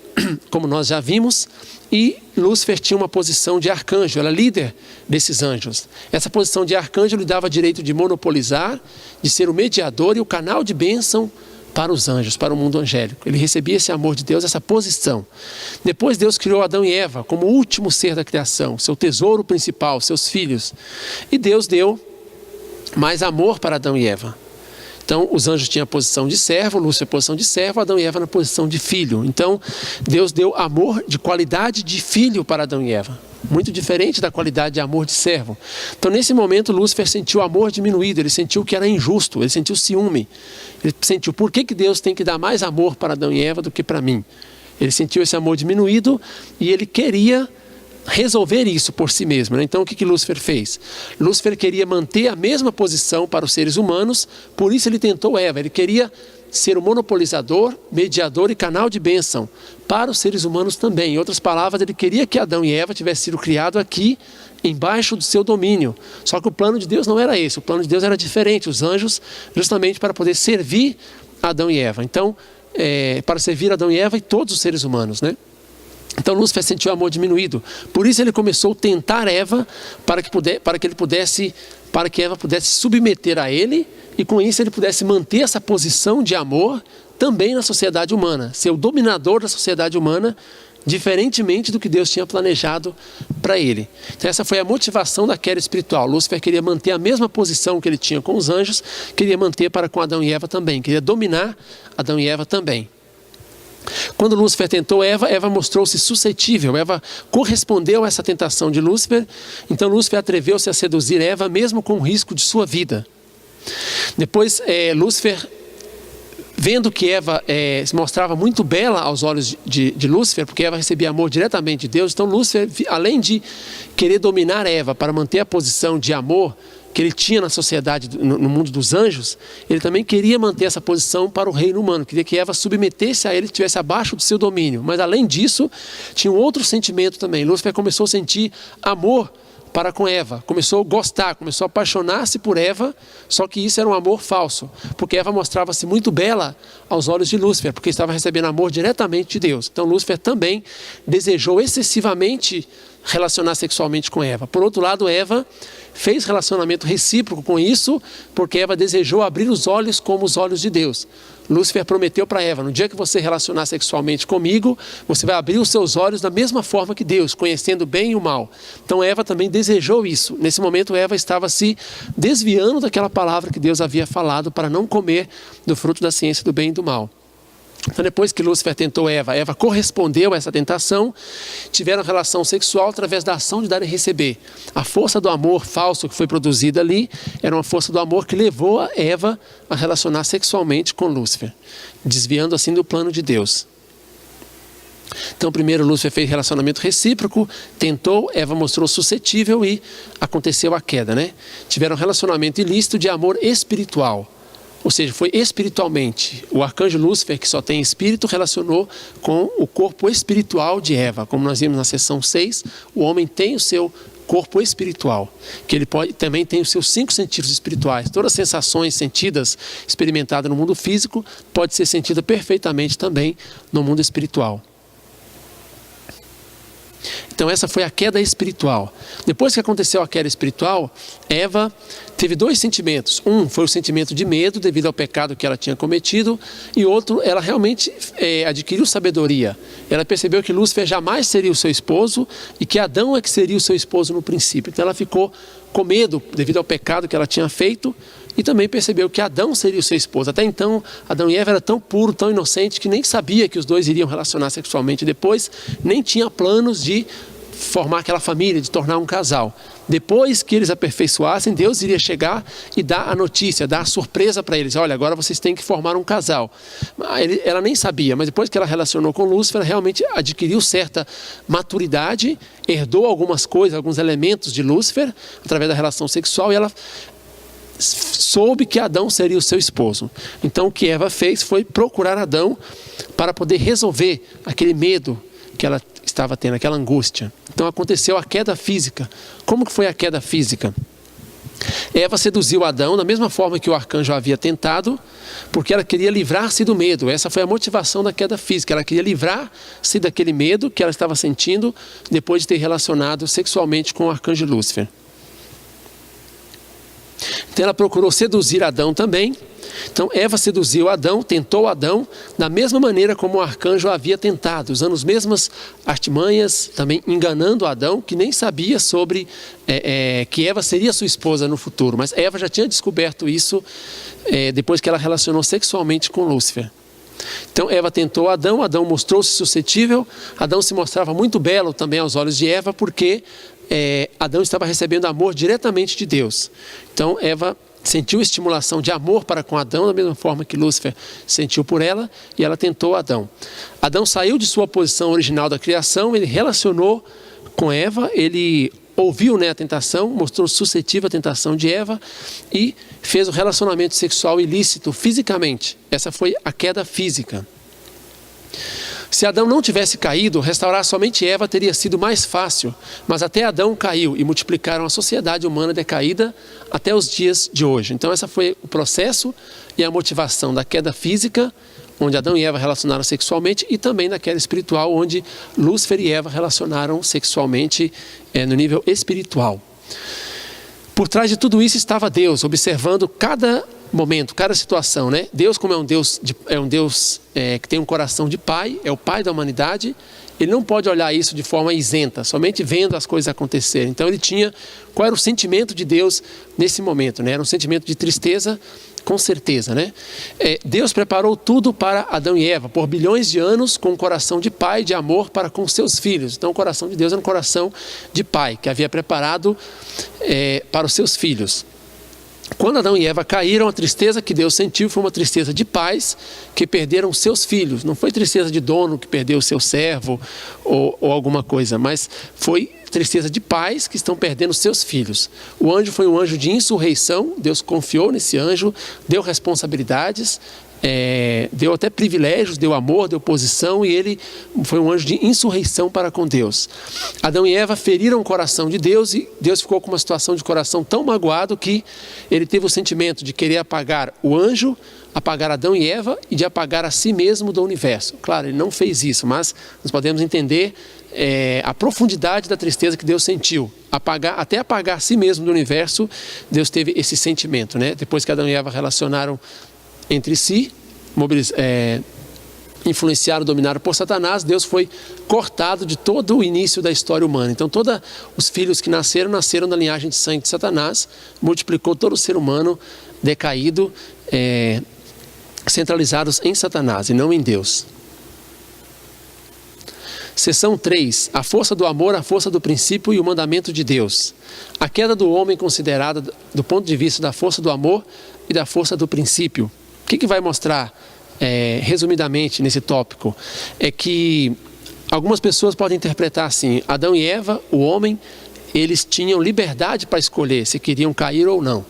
como nós já vimos, e Lúcifer tinha uma posição de arcanjo, era líder desses anjos. Essa posição de arcanjo lhe dava direito de monopolizar, de ser o mediador e o canal de bênção para os anjos, para o mundo angélico. Ele recebia esse amor de Deus, essa posição. Depois Deus criou Adão e Eva como o último ser da criação, seu tesouro principal, seus filhos. E Deus deu mais amor para Adão e Eva. Então os anjos tinham a posição de servo, Lúcifer a posição de servo, Adão e Eva na posição de filho. Então Deus deu amor de qualidade de filho para Adão e Eva. Muito diferente da qualidade de amor de servo. Então nesse momento Lúcifer sentiu o amor diminuído, ele sentiu que era injusto, ele sentiu ciúme. Ele sentiu, por que Deus tem que dar mais amor para Adão e Eva do que para mim? Ele sentiu esse amor diminuído e ele queria resolver isso por si mesmo, né? Então o que Lúcifer fez? Lúcifer queria manter a mesma posição para os seres humanos, por isso ele tentou Eva, ele queria ser o monopolizador, mediador e canal de bênção para os seres humanos também. Em outras palavras, ele queria que Adão e Eva tivessem sido criados aqui, embaixo do seu domínio. Só que o plano de Deus não era esse, o plano de Deus era diferente. Os anjos, justamente para poder servir Adão e Eva. Então, para servir Adão e Eva e todos os seres humanos, né? Então Lúcifer sentiu o amor diminuído. Por isso ele começou a tentar Eva para que Eva pudesse submeter a ele, e com isso ele pudesse manter essa posição de amor também na sociedade humana, ser o dominador da sociedade humana, diferentemente do que Deus tinha planejado para ele. Então essa foi a motivação da queda espiritual. Lúcifer queria manter a mesma posição que ele tinha com os anjos, queria manter para com Adão e Eva também, queria dominar Adão e Eva também. Quando Lúcifer tentou Eva, Eva mostrou-se suscetível, Eva correspondeu a essa tentação de Lúcifer, então Lúcifer atreveu-se a seduzir Eva mesmo com o risco de sua vida. Depois Lúcifer, vendo que Eva se mostrava muito bela aos olhos de Lúcifer, porque Eva recebia amor diretamente de Deus, então Lúcifer, além de querer dominar Eva para manter a posição de amor que ele tinha na sociedade, no mundo dos anjos, ele também queria manter essa posição para o reino humano, queria que Eva submetesse a ele, estivesse abaixo do seu domínio. Mas além disso, tinha um outro sentimento também. Lúcifer começou a sentir amor para com Eva, começou a gostar, começou a apaixonar-se por Eva, só que isso era um amor falso, porque Eva mostrava-se muito bela aos olhos de Lúcifer, porque estava recebendo amor diretamente de Deus. Então Lúcifer também desejou excessivamente relacionar sexualmente com Eva. Por outro lado, Eva fez relacionamento recíproco com isso, porque Eva desejou abrir os olhos como os olhos de Deus. Lúcifer prometeu para Eva: no dia que você relacionar sexualmente comigo, você vai abrir os seus olhos da mesma forma que Deus, conhecendo o bem e o mal. Então Eva também desejou isso. Nesse momento Eva estava se desviando daquela palavra que Deus havia falado para não comer do fruto da ciência do bem e do mal. Então depois que Lúcifer tentou Eva, Eva correspondeu a essa tentação, tiveram relação sexual através da ação de dar e receber. A força do amor falso que foi produzida ali era uma força do amor que levou a Eva a relacionar sexualmente com Lúcifer, desviando assim do plano de Deus. Então primeiro Lúcifer fez relacionamento recíproco, tentou, Eva mostrou suscetível e aconteceu a queda, né? Tiveram relacionamento ilícito de amor espiritual. Ou seja, foi espiritualmente. O arcanjo Lúcifer, que só tem espírito, relacionou com o corpo espiritual de Eva. Como nós vimos na seção 6, o homem tem o seu corpo espiritual, que ele também tem os seus 5 sentidos espirituais. Todas as sensações sentidas, experimentadas no mundo físico, pode ser sentida perfeitamente também no mundo espiritual. Então essa foi a queda espiritual. Depois que aconteceu a queda espiritual, Eva teve 2 sentimentos. Um foi o sentimento de medo devido ao pecado que ela tinha cometido, e outro, ela realmente adquiriu sabedoria. Ela percebeu que Lúcifer jamais seria o seu esposo e que Adão é que seria o seu esposo no princípio. Então ela ficou com medo devido ao pecado que ela tinha feito, e também percebeu que Adão seria o seu esposo. Até então, Adão e Eva era tão puro, tão inocente, que nem sabia que os dois iriam relacionar sexualmente depois, nem tinha planos de formar aquela família, de tornar um casal. Depois que eles aperfeiçoassem, Deus iria chegar e dar a notícia, dar a surpresa para eles: olha, agora vocês têm que formar um casal. Ela nem sabia, mas depois que ela relacionou com Lúcifer, ela realmente adquiriu certa maturidade, herdou algumas coisas, alguns elementos de Lúcifer, através da relação sexual, e ela soube que Adão seria o seu esposo. Então o que Eva fez foi procurar Adão para poder resolver aquele medo que ela estava tendo, aquela angústia. Então aconteceu a queda física. Como que foi a queda física? Eva seduziu Adão da mesma forma que o arcanjo havia tentado, porque ela queria livrar-se do medo. Essa foi a motivação da queda física. Ela queria livrar-se daquele medo que ela estava sentindo depois de ter relacionado sexualmente com o arcanjo Lúcifer. Então ela procurou seduzir Adão também. Então Eva seduziu Adão, tentou Adão da mesma maneira como o arcanjo havia tentado, usando as mesmas artimanhas, também enganando Adão, que nem sabia sobre que Eva seria sua esposa no futuro. Mas Eva já tinha descoberto isso depois que ela relacionou sexualmente com Lúcifer. Então Eva tentou Adão, Adão mostrou-se suscetível, Adão se mostrava muito belo também aos olhos de Eva, porque Adão estava recebendo amor diretamente de Deus. Então Eva sentiu estimulação de amor para com Adão, da mesma forma que Lúcifer sentiu por ela, e ela tentou Adão. Adão saiu de sua posição original da criação, ele relacionou com Eva, ele ouviu, né, a tentação, mostrou suscetível à tentação de Eva e fez o relacionamento sexual ilícito fisicamente. Essa foi a queda física. Se Adão não tivesse caído, restaurar somente Eva teria sido mais fácil, mas até Adão caiu e multiplicaram a sociedade humana decaída até os dias de hoje. Então esse foi o processo e a motivação da queda física, onde Adão e Eva relacionaram sexualmente, e também da queda espiritual, onde Lúcifer e Eva relacionaram sexualmente no nível espiritual. Por trás de tudo isso estava Deus, observando cada momento, cada situação, né? Deus, como é um Deus que tem um coração de pai, é o pai da humanidade, ele não pode olhar isso de forma isenta, somente vendo as coisas acontecerem. Então ele tinha, qual era o sentimento de Deus nesse momento, né? Era um sentimento de tristeza, com certeza, né? Deus preparou tudo para Adão e Eva, por bilhões de anos, com um coração de pai, de amor para com seus filhos. Então o coração de Deus era um coração de pai, que havia preparado para os seus filhos. Quando Adão e Eva caíram, a tristeza que Deus sentiu foi uma tristeza de pais que perderam seus filhos. Não foi tristeza de dono que perdeu o seu servo ou alguma coisa, mas foi tristeza de pais que estão perdendo seus filhos. O anjo foi um anjo de insurreição, Deus confiou nesse anjo, deu responsabilidades, deu até privilégios, deu amor, deu posição, e ele foi um anjo de insurreição para com Deus. Adão e Eva feriram o coração de Deus, e Deus ficou com uma situação de coração tão magoado que ele teve o sentimento de querer apagar o anjo, apagar Adão e Eva e de apagar a si mesmo do universo. Claro, ele não fez isso, mas nós podemos entender a profundidade da tristeza que Deus sentiu. Até apagar a si mesmo do universo, Deus teve esse sentimento, né? Depois que Adão e Eva relacionaram entre si, influenciaram, dominaram por Satanás, Deus foi cortado de todo o início da história humana. Então todos os filhos que nasceram da linhagem de sangue de Satanás, multiplicou todo o ser humano decaído, centralizados em Satanás e não em Deus. Seção 3. A força do amor, a força do princípio e o mandamento de Deus. A queda do homem considerada do ponto de vista da força do amor e da força do princípio. O que vai mostrar, resumidamente, nesse tópico? É que algumas pessoas podem interpretar assim: Adão e Eva, o homem, eles tinham liberdade para escolher se queriam cair ou não.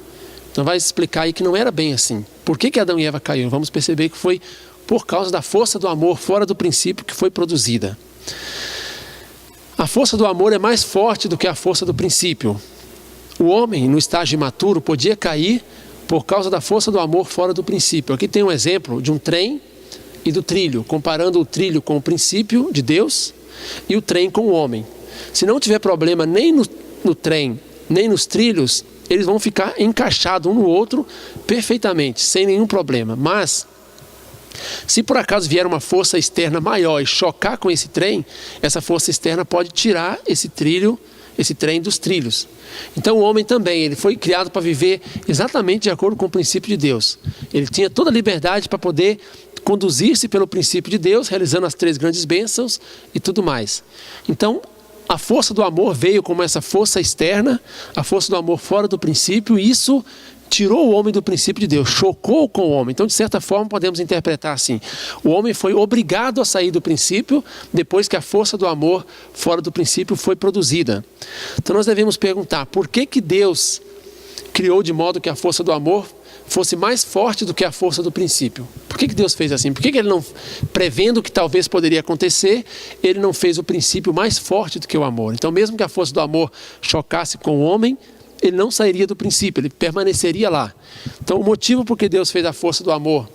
Então vai explicar aí que não era bem assim. Por que Adão e Eva caíram? Vamos perceber que foi por causa da força do amor fora do princípio que foi produzida. A força do amor é mais forte do que a força do princípio. O homem, no estágio imaturo, podia cair por causa da força do amor fora do princípio. Aqui tem um exemplo de um trem e do trilho, comparando o trilho com o princípio de Deus e o trem com o homem. Se não tiver problema nem no trem, nem nos trilhos, eles vão ficar encaixados um no outro perfeitamente, sem nenhum problema. Mas se por acaso vier uma força externa maior e chocar com esse trem, essa força externa pode tirar esse trem dos trilhos. Então o homem também, ele foi criado para viver exatamente de acordo com o princípio de Deus. Ele tinha toda a liberdade para poder conduzir-se pelo princípio de Deus, realizando as 3 grandes bênçãos e tudo mais. Então a força do amor veio como essa força externa, a força do amor fora do princípio, e isso tirou o homem do princípio de Deus, chocou com o homem. Então, de certa forma, podemos interpretar assim: o homem foi obrigado a sair do princípio depois que a força do amor fora do princípio foi produzida. Então nós devemos perguntar: por que Deus criou de modo que a força do amor fosse mais forte do que a força do princípio? Por que Deus fez assim? Por que ele não, prevendo que talvez poderia acontecer, ele não fez o princípio mais forte do que o amor? Então, mesmo que a força do amor chocasse com o homem, ele não sairia do princípio, ele permaneceria lá. Então o motivo por que Deus fez a força do amor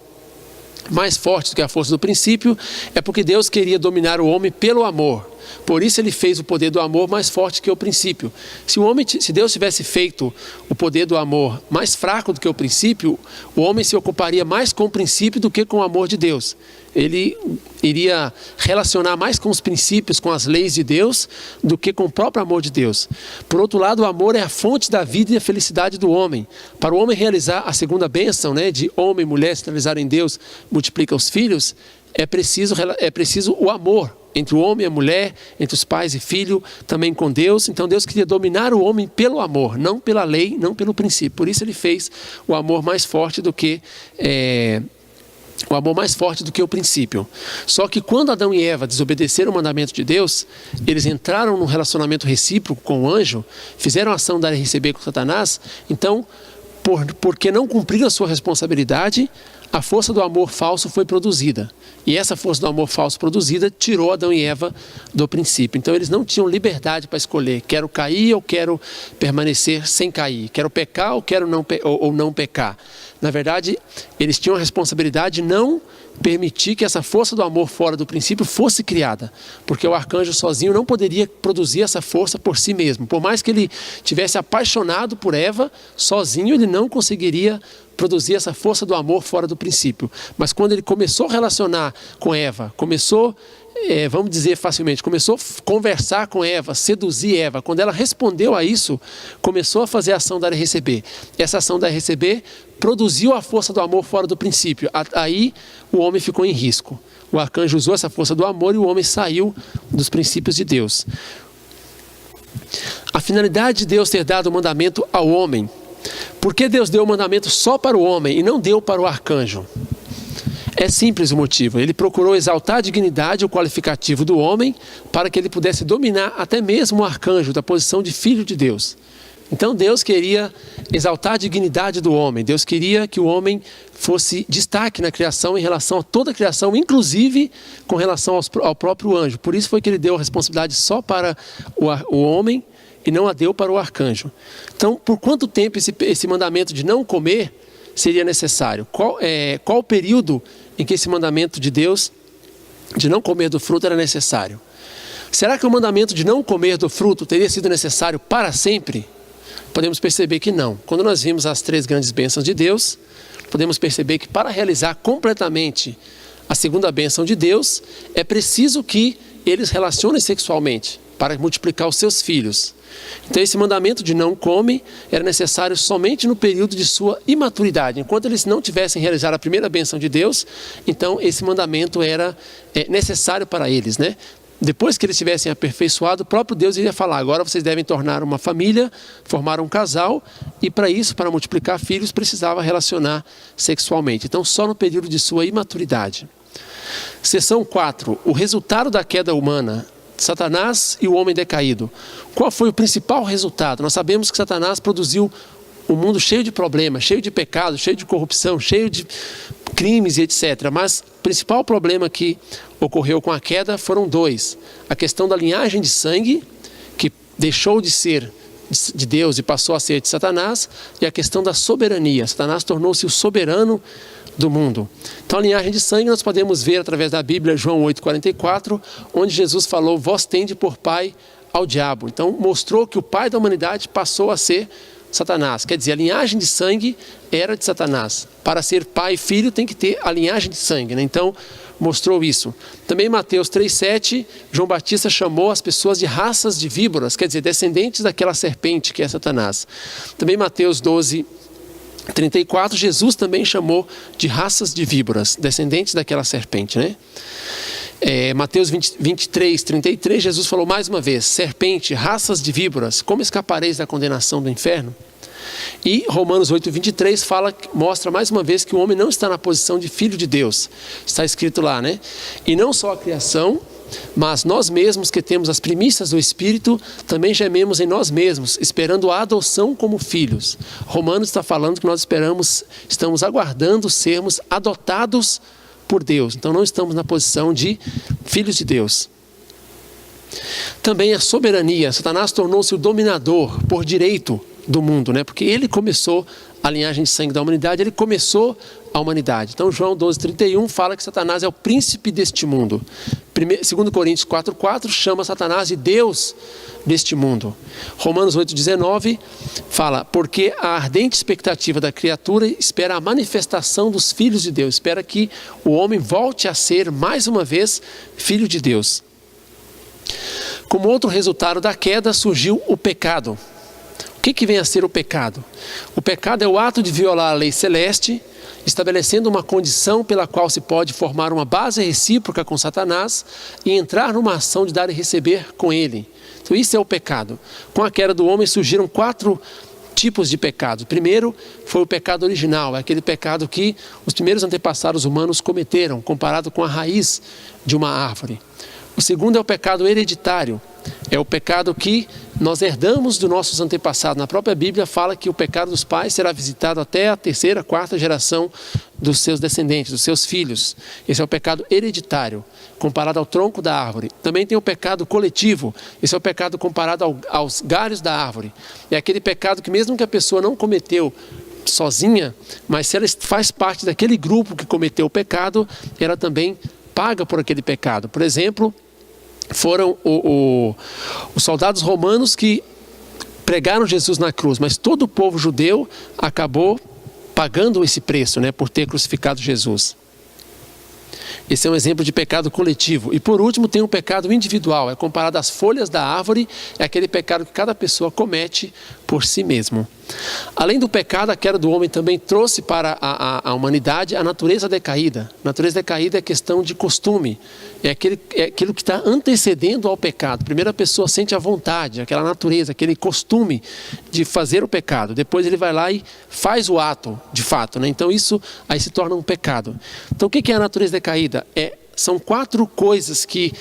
mais forte do que a força do princípio é porque Deus queria dominar o homem pelo amor. Por isso ele fez o poder do amor mais forte que o princípio. Se Deus tivesse feito o poder do amor mais fraco do que o princípio, o homem se ocuparia mais com o princípio do que com o amor de Deus. Ele iria relacionar mais com os princípios, com as leis de Deus, do que com o próprio amor de Deus. Por outro lado, o amor é a fonte da vida e da felicidade do homem. Para o homem realizar a segunda bênção, né, de homem e mulher se realizarem em Deus, multiplica os filhos, é preciso o amor entre o homem e a mulher, entre os pais e filho, também com Deus. Então Deus queria dominar o homem pelo amor, não pela lei, não pelo princípio. Por isso ele fez o amor mais forte do que O amor mais forte do que o princípio. Só que quando Adão e Eva desobedeceram o mandamento de Deus, eles entraram num relacionamento recíproco com o anjo, fizeram a ação dar e receber com Satanás, então, porque não cumpriram a sua responsabilidade, a força do amor falso foi produzida. E essa força do amor falso produzida tirou Adão e Eva do princípio. Então eles não tinham liberdade para escolher, quero cair ou quero permanecer sem cair, quero pecar ou quero não pecar. Na verdade, eles tinham a responsabilidade de não permitir que essa força do amor fora do princípio fosse criada, porque o arcanjo sozinho não poderia produzir essa força por si mesmo. Por mais que ele tivesse apaixonado por Eva, sozinho ele não conseguiria produzir essa força do amor fora do princípio. Mas quando ele começou a relacionar com Eva, começou, vamos dizer facilmente, começou a conversar com Eva, seduzir Eva, quando ela respondeu a isso, começou a fazer a ação dar e receber. Essa ação dar e receber produziu a força do amor fora do princípio. Aí o homem ficou em risco. O arcanjo usou essa força do amor e o homem saiu dos princípios de Deus. A finalidade de Deus ter dado o mandamento ao homem. Por que Deus deu o mandamento só para o homem e não deu para o arcanjo? É simples o motivo. Ele procurou exaltar a dignidade e o qualificativo do homem para que ele pudesse dominar até mesmo o arcanjo da posição de filho de Deus. Então Deus queria exaltar a dignidade do homem. Deus queria que o homem fosse destaque na criação em relação a toda a criação, inclusive com relação ao próprio anjo. Por isso foi que ele deu a responsabilidade só para o homem e não a deu para o arcanjo. Então, por quanto tempo esse mandamento de não comer seria necessário? Qual o período em que esse mandamento de Deus de não comer do fruto era necessário? Será que o mandamento de não comer do fruto teria sido necessário para sempre? Podemos perceber que não. Quando nós vimos as 3 grandes bênçãos de Deus, podemos perceber que para realizar completamente a segunda bênção de Deus, é preciso que eles relacionem sexualmente para multiplicar os seus filhos. Então esse mandamento de não come era necessário somente no período de sua imaturidade. Enquanto eles não tivessem realizado a primeira bênção de Deus, então esse mandamento era necessário para eles, né? Depois que eles tivessem aperfeiçoado, o próprio Deus iria falar, agora vocês devem tornar uma família, formar um casal, e para isso, para multiplicar filhos, precisava relacionar sexualmente. Então só no período de sua imaturidade. Seção 4, o resultado da queda humana. Satanás e o homem decaído. Qual foi o principal resultado? Nós sabemos que Satanás produziu um mundo cheio de problemas, cheio de pecados, cheio de corrupção, cheio de crimes e etc. Mas o principal problema que ocorreu com a queda foram 2. A questão da linhagem de sangue, que deixou de ser de Deus e passou a ser de Satanás, e a questão da soberania. Satanás tornou-se o soberano do mundo. Então a linhagem de sangue nós podemos ver através da Bíblia, João 8,44, onde Jesus falou, vós tende por pai ao diabo. Então mostrou que o pai da humanidade passou a ser Satanás. Quer dizer, a linhagem de sangue era de Satanás. Para ser pai e filho tem que ter a linhagem de sangue, né? Então mostrou isso. Também em Mateus 3,7, João Batista chamou as pessoas de raças de víboras, quer dizer, descendentes daquela serpente que é Satanás. Também em Mateus 12:34, Jesus também chamou de raças de víboras, descendentes daquela serpente, né? Mateus 23:33, Jesus falou mais uma vez, serpente, raças de víboras, como escapareis da condenação do inferno? E Romanos 8:23 mostra mais uma vez que o homem não está na posição de filho de Deus. Está escrito lá, né? E não só a criação, mas nós mesmos que temos as primícias do Espírito, também gememos em nós mesmos, esperando a adoção como filhos. Romanos está falando que nós estamos aguardando sermos adotados por Deus. Então não estamos na posição de filhos de Deus. Também a soberania. Satanás tornou-se o dominador por direito do mundo, né? Porque ele começou a linhagem de sangue da humanidade, ele começou a humanidade. Então João 12:31 fala que Satanás é o príncipe deste mundo. 2 Coríntios 4:4 chama Satanás de Deus deste mundo. Romanos 8:19 fala, porque a ardente expectativa da criatura espera a manifestação dos filhos de Deus, espera que o homem volte a ser mais uma vez filho de Deus. Como outro resultado da queda surgiu o pecado. O que vem a ser o pecado? O pecado é o ato de violar a lei celeste, estabelecendo uma condição pela qual se pode formar uma base recíproca com Satanás e entrar numa ação de dar e receber com ele. Então isso é o pecado. Com a queda do homem surgiram 4 tipos de pecado. O primeiro foi o pecado original, é aquele pecado que os primeiros antepassados humanos cometeram, comparado com a raiz de uma árvore. O segundo é o pecado hereditário, é o pecado que nós herdamos dos nossos antepassados. Na própria Bíblia fala que o pecado dos pais será visitado até a terceira, quarta geração dos seus descendentes, dos seus filhos. Esse é o pecado hereditário, comparado ao tronco da árvore. Também tem o pecado coletivo, esse é o pecado comparado aos galhos da árvore. É aquele pecado que mesmo que a pessoa não cometeu sozinha, mas se ela faz parte daquele grupo que cometeu o pecado, ela também paga por aquele pecado. Por exemplo, foram os soldados romanos que pregaram Jesus na cruz, mas todo o povo judeu acabou pagando esse preço, por ter crucificado Jesus. Esse é um exemplo de pecado coletivo. E por último tem um pecado individual, é comparado às folhas da árvore, é aquele pecado que cada pessoa comete por si mesmo. Além do pecado, a queda do homem também trouxe para a humanidade a natureza decaída. A natureza decaída é questão de costume, é aquilo que está antecedendo ao pecado. Primeiro a pessoa sente a vontade, aquela natureza, aquele costume de fazer o pecado. Depois ele vai lá e faz o ato, de fato. Então isso aí se torna um pecado. Então o que é a natureza decaída? São 4 coisas que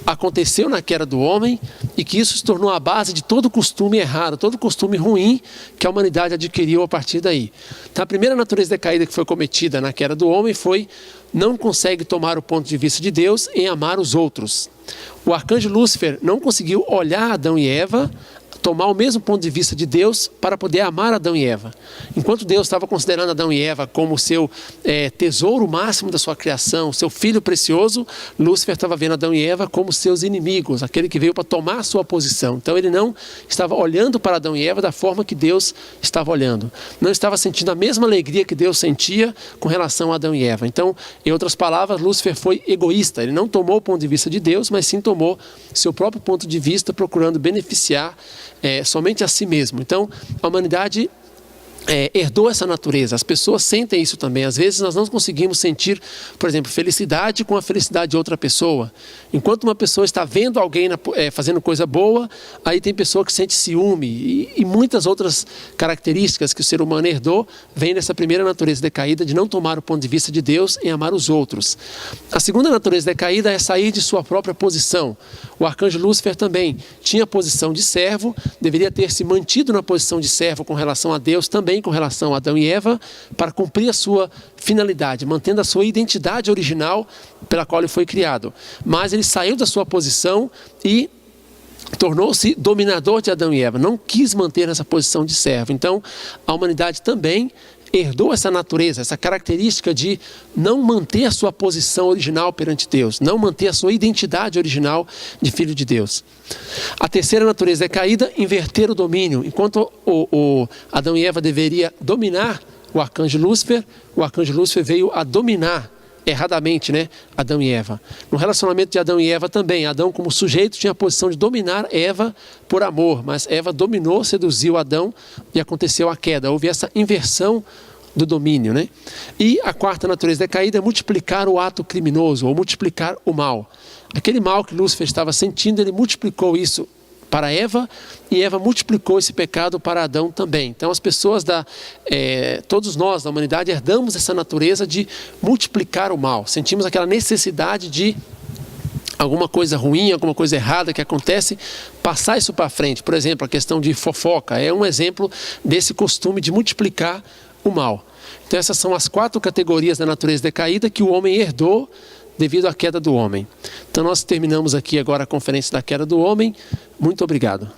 aconteceu na queda do homem e que isso se tornou a base de todo costume errado, todo costume ruim que a humanidade adquiriu a partir daí. Então a primeira natureza decaída que foi cometida na queda do homem foi: não consegue tomar o ponto de vista de Deus em amar os outros. O arcanjo Lúcifer não conseguiu olhar Adão e Eva, tomar o mesmo ponto de vista de Deus para poder amar Adão e Eva. Enquanto Deus estava considerando Adão e Eva como o seu tesouro máximo da sua criação, seu filho precioso, Lúcifer estava vendo Adão e Eva como seus inimigos, aquele que veio para tomar a sua posição. Então ele não estava olhando para Adão e Eva da forma que Deus estava olhando. Não estava sentindo a mesma alegria que Deus sentia com relação a Adão e Eva. Então, em outras palavras, Lúcifer foi egoísta. Ele não tomou o ponto de vista de Deus, mas sim tomou seu próprio ponto de vista, procurando beneficiar somente a si mesmo. Então a humanidade herdou essa natureza. As pessoas sentem isso também. Às vezes nós não conseguimos sentir, por exemplo, felicidade com a felicidade de outra pessoa. Enquanto uma pessoa está vendo alguém fazendo coisa boa, aí tem pessoa que sente ciúme e muitas outras características que o ser humano herdou vêm dessa primeira natureza decaída de não tomar o ponto de vista de Deus em amar os outros. A segunda natureza decaída é sair de sua própria posição. O arcanjo Lúcifer também tinha a posição de servo, deveria ter se mantido na posição de servo com relação a Deus, também com relação a Adão e Eva, para cumprir a sua finalidade, mantendo a sua identidade original pela qual ele foi criado. Mas ele saiu da sua posição e tornou-se dominador de Adão e Eva, não quis manter essa posição de servo. Então a humanidade também herdou essa natureza, essa característica de não manter a sua posição original perante Deus, não manter a sua identidade original de filho de Deus. A terceira natureza decaída, inverter o domínio. Enquanto o Adão e Eva deveria dominar o arcanjo Lúcifer veio a dominar erradamente, Adão e Eva. No relacionamento de Adão e Eva também, Adão como sujeito tinha a posição de dominar Eva por amor, mas Eva dominou, seduziu Adão e aconteceu a queda. Houve essa inversão do domínio, E a quarta natureza decaída é multiplicar o ato criminoso ou multiplicar o mal. Aquele mal que Lúcifer estava sentindo, ele multiplicou isso para Eva, e Eva multiplicou esse pecado para Adão também. Então as pessoas, todos nós da humanidade, herdamos essa natureza de multiplicar o mal. Sentimos aquela necessidade de alguma coisa ruim, alguma coisa errada que acontece, passar isso para frente. Por exemplo, a questão de fofoca é um exemplo desse costume de multiplicar o mal. Então essas são as 4 categorias da natureza decaída que o homem herdou devido à queda do homem. Então nós terminamos aqui agora a conferência da queda do homem. Muito obrigado.